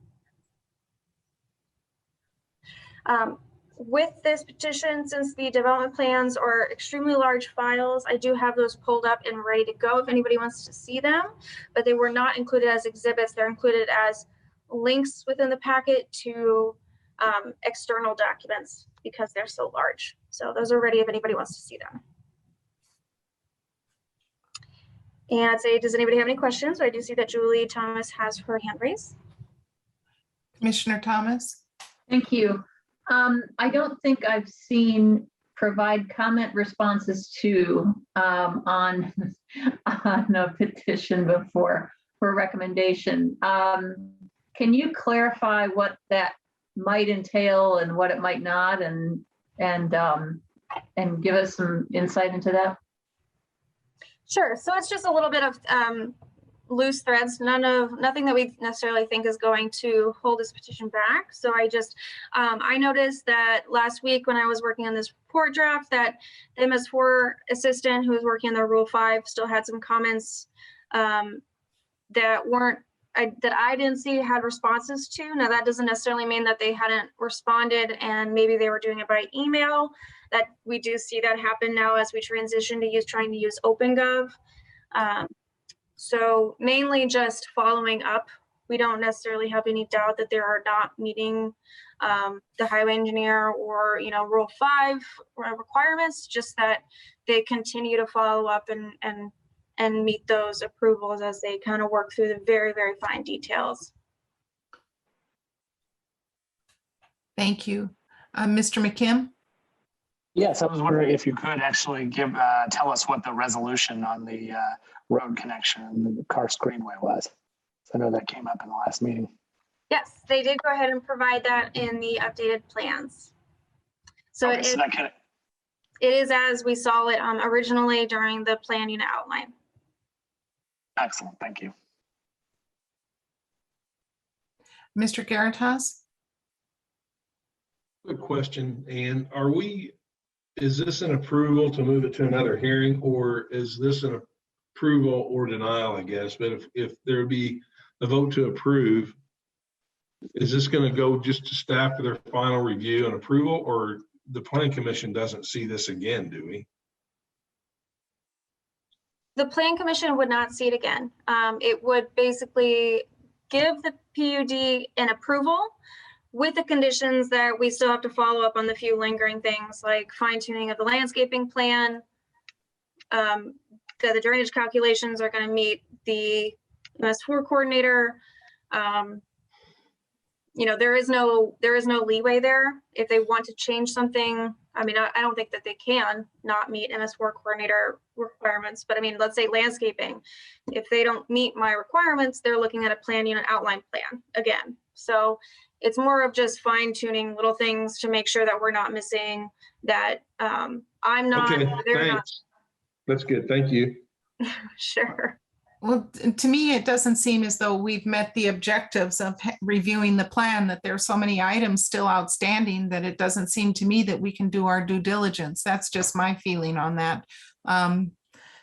With this petition, since the development plans are extremely large files, I do have those pulled up and ready to go if anybody wants to see them, but they were not included as exhibits. They're included as links within the packet to external documents because they're so large. So those are ready if anybody wants to see them. And I'd say, does anybody have any questions? I do see that Julie Thomas has her hand raised. Commissioner Thomas. Thank you. I don't think I've seen provide comment responses to on a petition before for recommendation. Can you clarify what that might entail and what it might not, and give us some insight into that? Sure. So it's just a little bit of loose threads, nothing that we necessarily think is going to hold this petition back. So I noticed that last week when I was working on this report draft that the MS4 assistant who was working on the Rule 5 still had some comments that I didn't see had responses to. Now that doesn't necessarily mean that they hadn't responded and maybe they were doing it by email. That we do see that happen now as we transition to trying to use OpenGov. So mainly just following up. We don't necessarily have any doubt that they are not meeting the highway engineer or Rule 5 requirements, just that they continue to follow up and and meet those approvals as they kind of work through the very, very fine details. Thank you. Mr. McKim? Yes, I was wondering if you could actually tell us what the resolution on the road connection and the Karst Greenway was. I know that came up in the last meeting. Yes, they did go ahead and provide that in the updated plans. So Okay, it is as we saw it originally during the plan unit outline. Excellent, thank you. Mr. Garitas? Good question. And is this an approval to move it to another hearing, or is this an approval or denial, I guess? But if there be a vote to approve, is this going to go just to staff for their final review and approval, or the planning commission doesn't see this again, do we? The plan commission would not see it again. It would basically give the PUD an approval with the conditions that we still have to follow up on the few lingering things like fine tuning of the landscaping plan, that the drainage calculations are going to meet the MS4 coordinator. You know, there is no leeway there. If they want to change something, I mean, I don't think that they can not meet MS4 coordinator requirements, but I mean, let's say landscaping. If they don't meet my requirements, they're looking at a plan unit outline plan again. So it's more of just fine tuning little things to make sure that we're not missing, that I'm not, okay, they're not. thanks. That's good, thank you. Sure. Well, to me, it doesn't seem as though we've met the objectives of reviewing the plan, that there are so many items still outstanding that it doesn't seem to me that we can do our due diligence. That's just my feeling on that.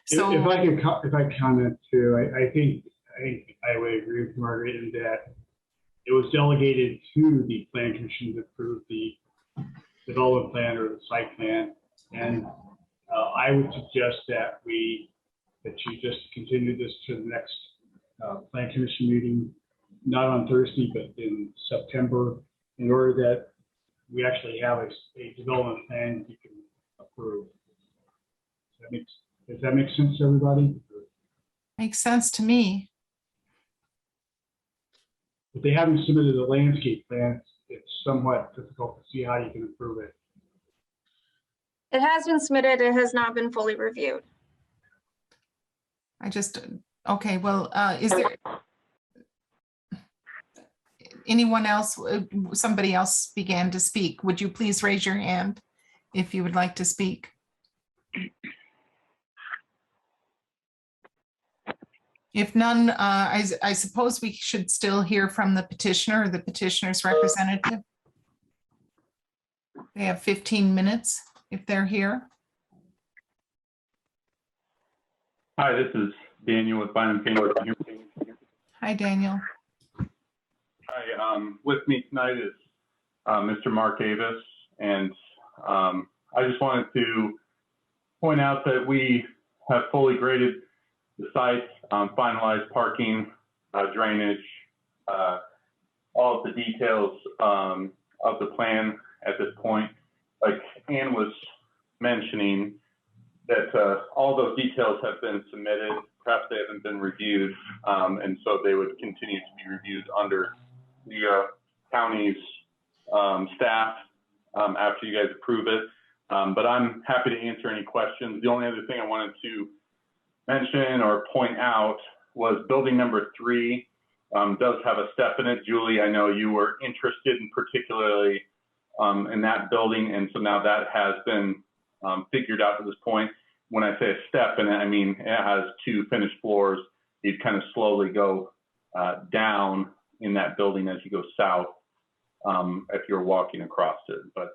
So if I comment too, I think I would agree with Margaret in that it was delegated to the plan commission to approve the development plan or the site plan. And I would suggest that you just continue this to the next plan commission meeting, not on Thursday, but in September, in order that we actually have a development plan you can approve. Does that make sense to everybody? makes sense to me. If they haven't submitted a landscape plan, it's somewhat difficult to see how you can improve it. It has been submitted. It has not been fully reviewed. Okay, well, is there anyone else? Somebody else began to speak. Would you please raise your hand if you would like to speak? If none, I suppose we should still hear from the petitioner or the petitioner's representative. They have 15 minutes if they're here. Hi, this is Daniel with Bynum Payne. Hi, Daniel. Hi, with me tonight is Mr. Mark Davis, and I just wanted to point out that we have fully graded the site, finalized parking, drainage, all of the details of the plan at this point. Like Ann was mentioning, that all those details have been submitted. Perhaps they haven't been reviewed, and so they would continue to be reviewed under the county's staff after you guys approve it. But I'm happy to answer any questions. The only other thing I wanted to mention or point out was building number 3 does have a step in it. Julie, I know you were interested in particularly in that building, and so now that has been figured out to this point. When I say a step in it, I mean it has 2 finished floors. You'd kind of slowly go down in that building as you go south if you're walking across it. But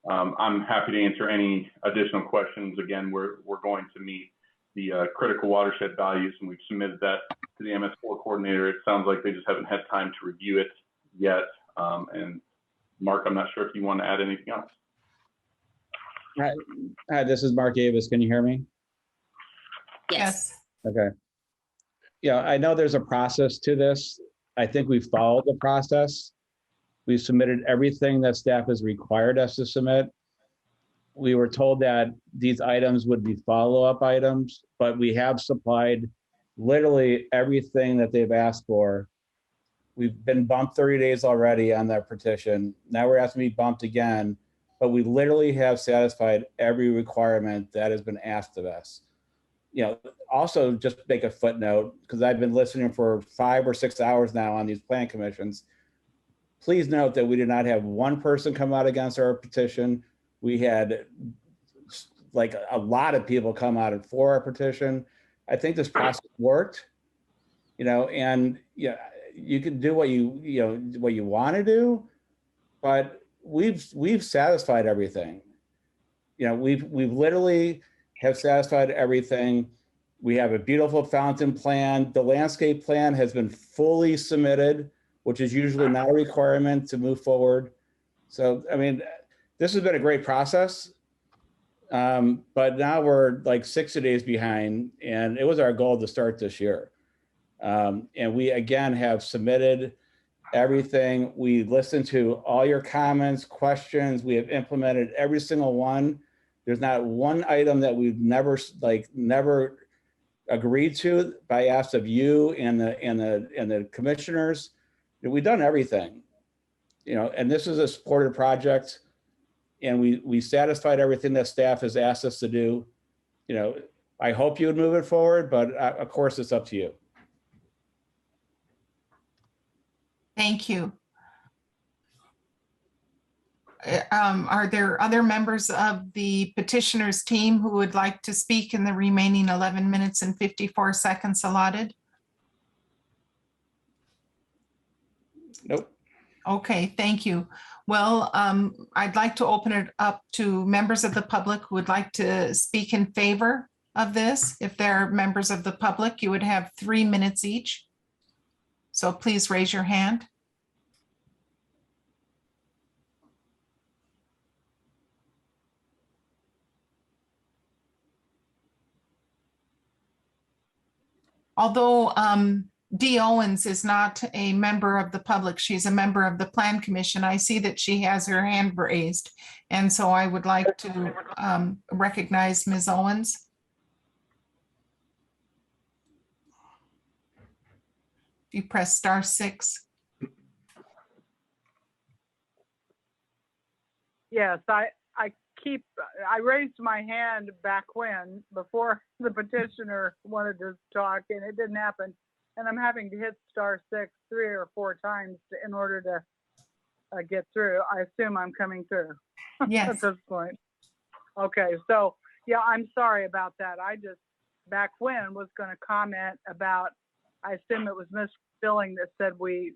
I'm happy to answer any additional questions. Again, we're going to meet the critical watershed values, and we've submitted that to the MS4 coordinator. It sounds like they just haven't had time to review it yet. And Mark, I'm not sure if you want to add anything else. Hi, this is Mark Davis. Can you hear me? Yes. Okay. Yeah, I know there's a process to this. I think we've followed the process. We've submitted everything that staff has required us to submit. we were told that these items would be follow-up items, but we have supplied literally everything that they've asked for. We've been bumped 30 days already on that petition. Now we're asking to be bumped again, but we literally have satisfied every requirement that has been asked of us. You know, also just make a footnote, because I've been listening for 5 or 6 hours now on these plan commissions. Please note that we did not have one person come out against our petition. We had like a lot of people come out for our petition. I think this process worked, you know, and yeah, you can do what you want to do, but we've satisfied everything. You know, we've literally have satisfied everything. We have a beautiful fountain plan. The landscape plan has been fully submitted, which is usually not a requirement to move forward. So, I mean, this has been a great process, but now we're like 60 days behind, and it was our goal to start this year. And we, again, have submitted everything. We listened to all your comments, questions. We have implemented every single one. There's not one item that we've never agreed to by ask of you and the commissioners. We've done everything, you know, and this is a supported project, and we satisfied everything that staff has asked us to do. You know, I hope you would move it forward, but of course it's up to you. Thank you. Are there other members of the petitioners team who would like to speak in the remaining 11 minutes and 54 seconds allotted? Nope. Okay, thank you. Well, I'd like to open it up to members of the public who would like to speak in favor of this. If there are members of the public, you would have 3 minutes each. So please raise your hand. Although Dee Owens is not a member of the public, she's a member of the Plan Commission. I see that she has her hand raised. And so I would like to recognize Ms. Owens. If you press *6. Yes, I raised my hand back before the petitioner wanted to talk, and it didn't happen. And I'm having to hit *6 3 or 4 times in order to get through. I assume I'm coming through. Yes. At this point. Okay, so yeah, I'm sorry about that. I just back when was going to comment about, I assume it was Ms. Filling that said we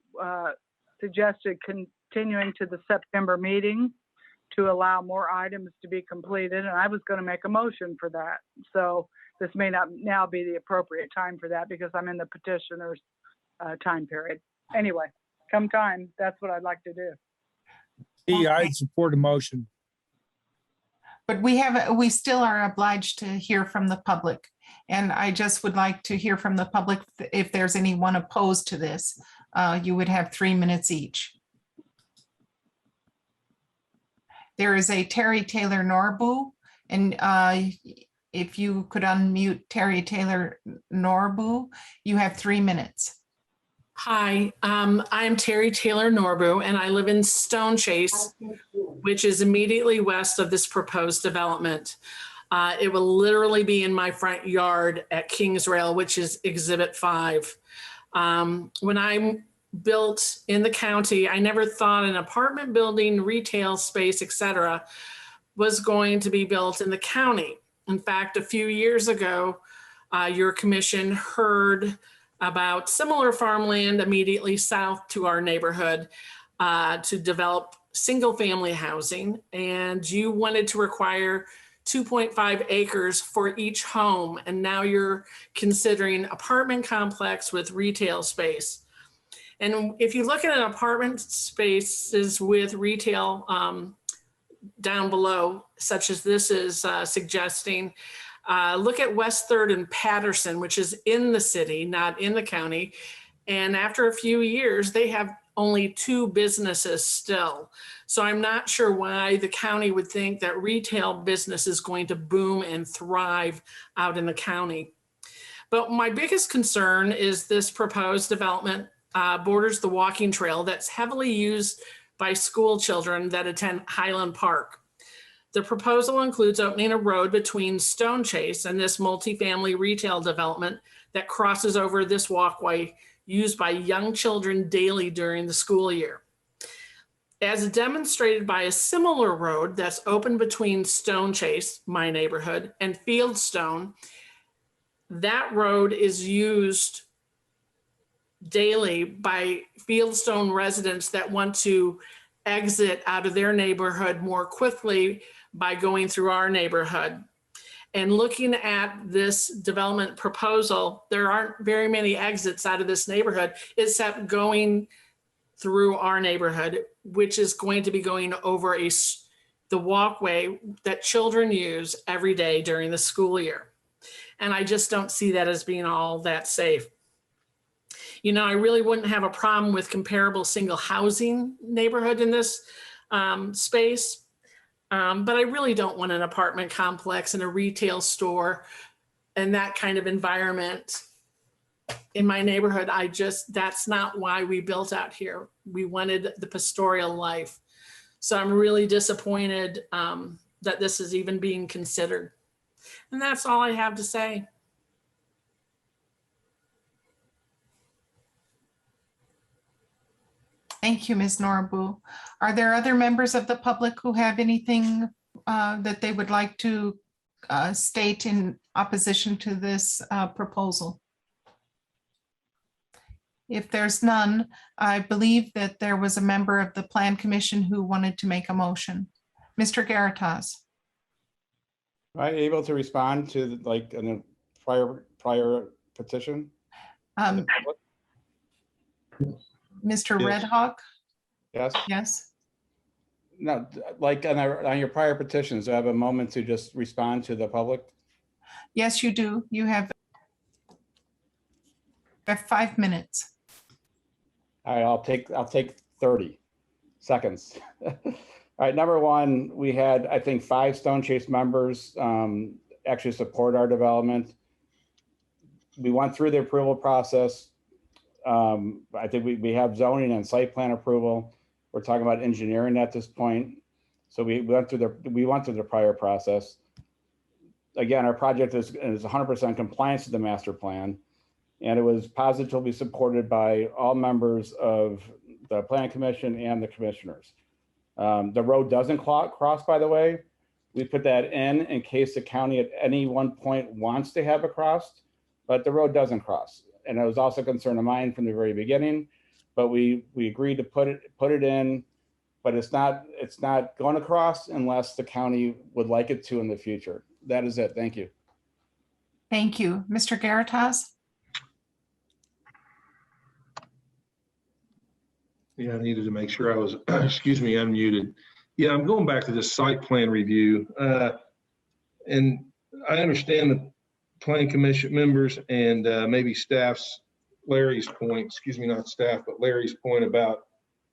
suggested continuing to the September meeting to allow more items to be completed, and I was going to make a motion for that. So this may not now be the appropriate time for that because I'm in the petitioner's time period. Anyway, come time, that's what I'd like to do. Yeah, I support a motion. But we still are obliged to hear from the public. And I just would like to hear from the public if there's anyone opposed to this. You would have 3 minutes each. There is a Terry Taylor Norbu, and if you could unmute Terry Taylor Norbu, you have 3 minutes. Hi, I'm Terry Taylor Norbu, and I live in Stone Chase, which is immediately west of this proposed development. It will literally be in my front yard at Kings Rail, which is Exhibit 5. When I built in the county, I never thought an apartment building, retail space, etc., was going to be built in the county. In fact, a few years ago, your commission heard about similar farmland immediately south to our neighborhood to develop single family housing, and you wanted to require 2.5 acres for each home, and now you're considering apartment complex with retail space. And if you look at an apartment spaces with retail down below, such as this is suggesting, look at West 3rd and Patterson, which is in the city, not in the county. And after a few years, they have only 2 businesses still. So I'm not sure why the county would think that retail business is going to boom and thrive out in the county. But my biggest concern is this proposed development borders the walking trail that's heavily used by school children that attend Highland Park. The proposal includes opening a road between Stone Chase and this multifamily retail development that crosses over this walkway used by young children daily during the school year. As demonstrated by a similar road that's open between Stone Chase, my neighborhood, and Fieldstone, that road is used daily by Fieldstone residents that want to exit out of their neighborhood more quickly by going through our neighborhood. And looking at this development proposal, there aren't very many exits out of this neighborhood except going through our neighborhood, which is going to be going over the walkway that children use every day during the school year. And I just don't see that as being all that safe. You know, I really wouldn't have a problem with comparable single housing neighborhood in this space. But I really don't want an apartment complex and a retail store and that kind of environment in my neighborhood. That's not why we built out here. We wanted the pastoral life. So I'm really disappointed that this is even being considered. And that's all I have to say. Thank you, Ms. Norbu. Are there other members of the public who have anything that they would like to state in opposition to this proposal? If there's none, I believe that there was a member of the Plan Commission who wanted to make a motion. Mr. Garatas. Am I able to respond to like a prior petition? Mr. Yes. Red Hawk? Yes. Yes. No, like on your prior petitions, do I have a moment to just respond to the public? Yes, you do. You have 5 minutes. All right, I'll take 30 seconds. All right, number one, we had, I think, 5 Stone Chase members actually support our development. We went through the approval process. I think we have zoning and site plan approval. We're talking about engineering at this point. So we went through the prior process. Again, our project is 100% compliance to the master plan, and it was positively supported by all members of the Planning Commission and the commissioners. The road doesn't cross, by the way. We put that in case the county at any one point wants to have it crossed, but the road doesn't cross. And it was also a concern of mine from the very beginning, but we agreed to put it in, but it's not going to cross unless the county would like it to in the future. That is it. Thank you. Thank you. Mr. Garatas? Yeah, I needed to make sure I was, excuse me, unmuted. Yeah, I'm going back to this site plan review. And I understand the Planning Commission members and maybe staff's, Larry's point, excuse me, not staff, but Larry's point about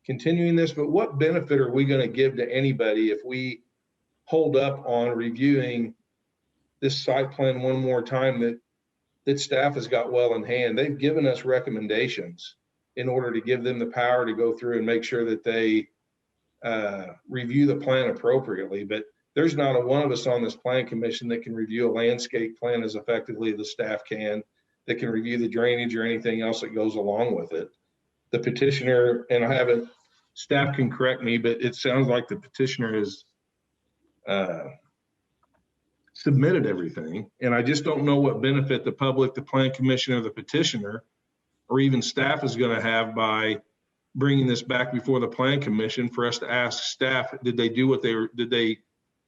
continuing this, but what benefit are we going to give to anybody if we hold up on reviewing this site plan one more time that staff has got well in hand? They've given us recommendations in order to give them the power to go through and make sure that they review the plan appropriately. But there's not a one of us on this Plan Commission that can review a landscape plan as effectively as the staff can, that can review the drainage or anything else that goes along with it. The petitioner, and I haven't, staff can correct me, but it sounds like the petitioner has submitted everything. And I just don't know what benefit the public, the Plan Commission, or the petitioner, or even staff is going to have by bringing this back before the Plan Commission for us to ask staff, did they do what did they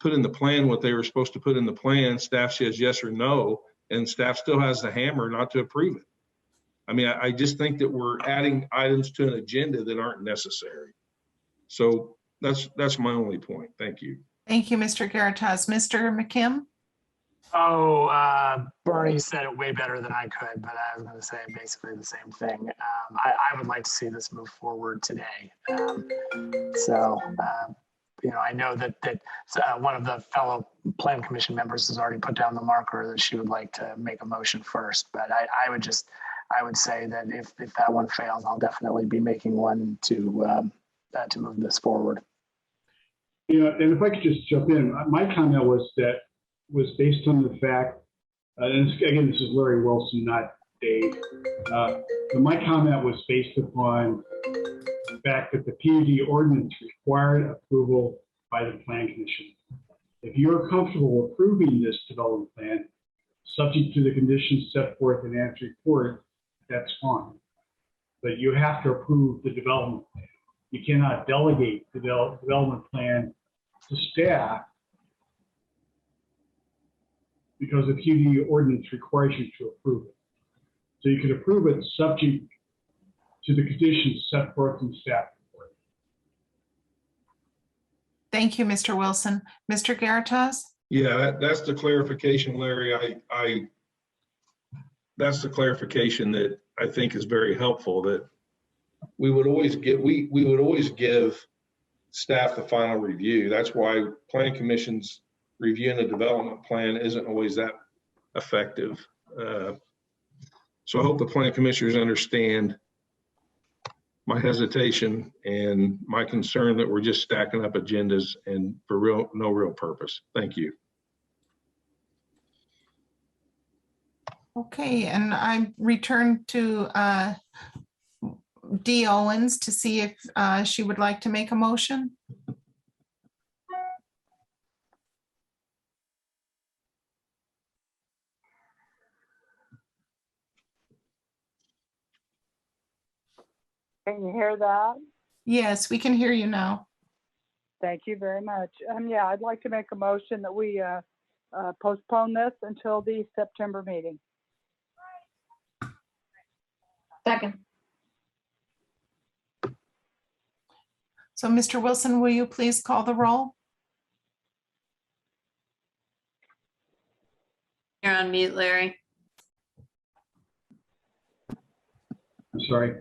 put in the plan what they were supposed to put in the plan? Staff says yes or no, and staff still has the hammer not to approve it. I mean, I just think that we're adding items to an agenda that aren't necessary. So that's my only point. Thank you. Thank you, Mr. Garatas. Mr. McKim? Oh, Bernie said it way better than I could, but I was going to say basically the same thing. I would like to see this move forward today. I know that one of the fellow Plan Commission members has already put down the marker that she would like to make a motion first. But I would say that if that one fails, I'll definitely be making one to move this forward. And if I could just jump in, my comment was based on the fact, and again, this is Larry Wilson, not Dave. But my comment was based upon the fact that the PUD ordinance required approval by the Plan Commission. If you're comfortable approving this development plan, subject to the conditions set forth in Ann's report, that's fine. But you have to approve the development plan. You cannot delegate the development plan to staff because the PUD ordinance requires you to approve it. So you can approve it subject to the conditions set forth in staff report. Thank you, Mr. Wilson. Mr. Garatos? Yeah, that's the clarification, Larry. That's the clarification that I think is very helpful, that we would always give staff the final review. That's why Planning Commission's reviewing a development plan isn't always that effective. So I hope the Planning Commissioners understand my hesitation and my concern that we're just stacking up agendas and for no real purpose. Thank you. Okay, and I return to Dee Owens to see if she would like to make a motion. Can you hear that? Yes, we can hear you now. Thank you very much. Yeah, I'd like to make a motion that we postpone this until the September meeting. Second. So Mr. Wilson, will you please call the roll? You're on mute, Larry. I'm sorry,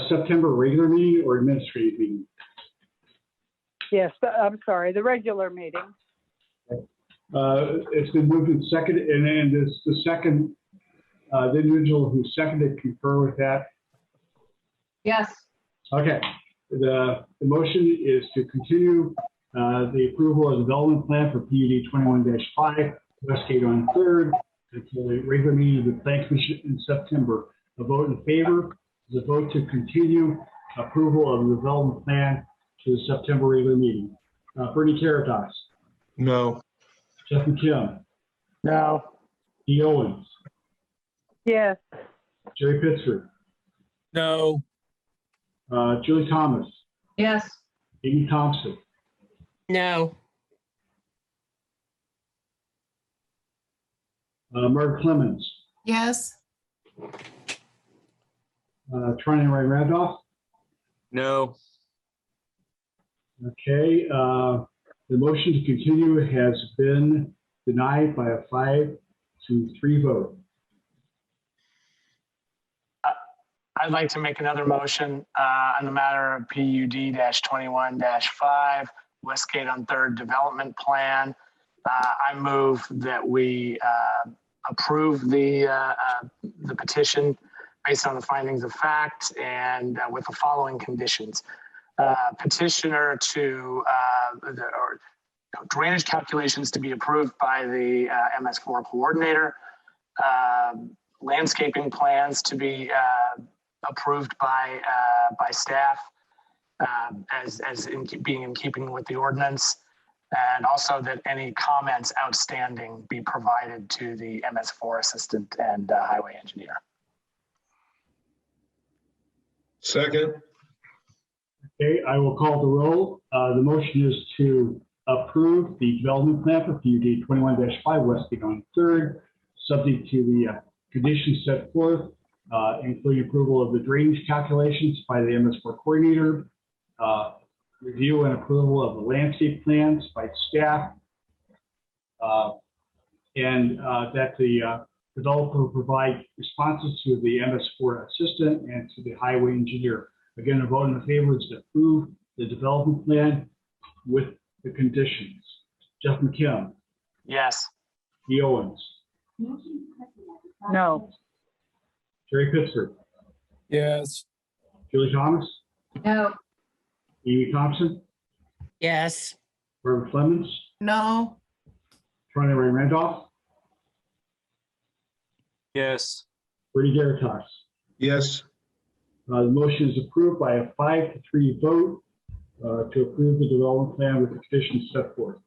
September regular meeting or administrative meeting? Yes, I'm sorry, the regular meeting. It's been moved and seconded, and then the second, the individual who seconded concur with that? Yes. Okay, the motion is to continue the approval of the development plan for PUD 21-5, Westgate on 3rd, until the regular meeting of the Plan Commission in September. A vote in favor is a vote to continue approval of the development plan to the September regular meeting. Bernie Caritas. No. Jeff McKim. No. Dee Owens. Yes. Jerry Pittsford. No. Julie Thomas. Yes. Amy Thompson. No. Margaret Clemens. Yes. Trina Ray Randolph. No. Okay, the motion to continue has been denied by a 5-3 vote. I'd like to make another motion on the matter of PUD-21-5, Westgate on 3rd Development Plan. I move that we approve the petition based on the findings of fact and with the following conditions. Petitioner to drainage calculations to be approved by the MS4 coordinator, landscaping plans to be approved by staff as being in keeping with the ordinance, and also that any comments outstanding be provided to the MS4 assistant and highway engineer. Second. Okay, I will call the roll. The motion is to approve the development plan for PUD 21-5 Westgate on 3rd, subject to the conditions set forth, including approval of the drainage calculations by the MS4 coordinator, review and approval of the landscape plans by staff, and that the developer provide responses to the MS4 assistant and to the highway engineer. Again, a vote in favor is to approve the development plan with the conditions. Jeff McKim, Yes. Dee Owens, No. Terry Pittsford, Yes. Julie Thomas, No. Amy Thompson, Yes. Barbara Clemens, No. Charlie Ray Randolph, Yes. Bernie Veritas. Yes. The motion is approved by a 5-3 vote to approve the development plan with the conditions set forth.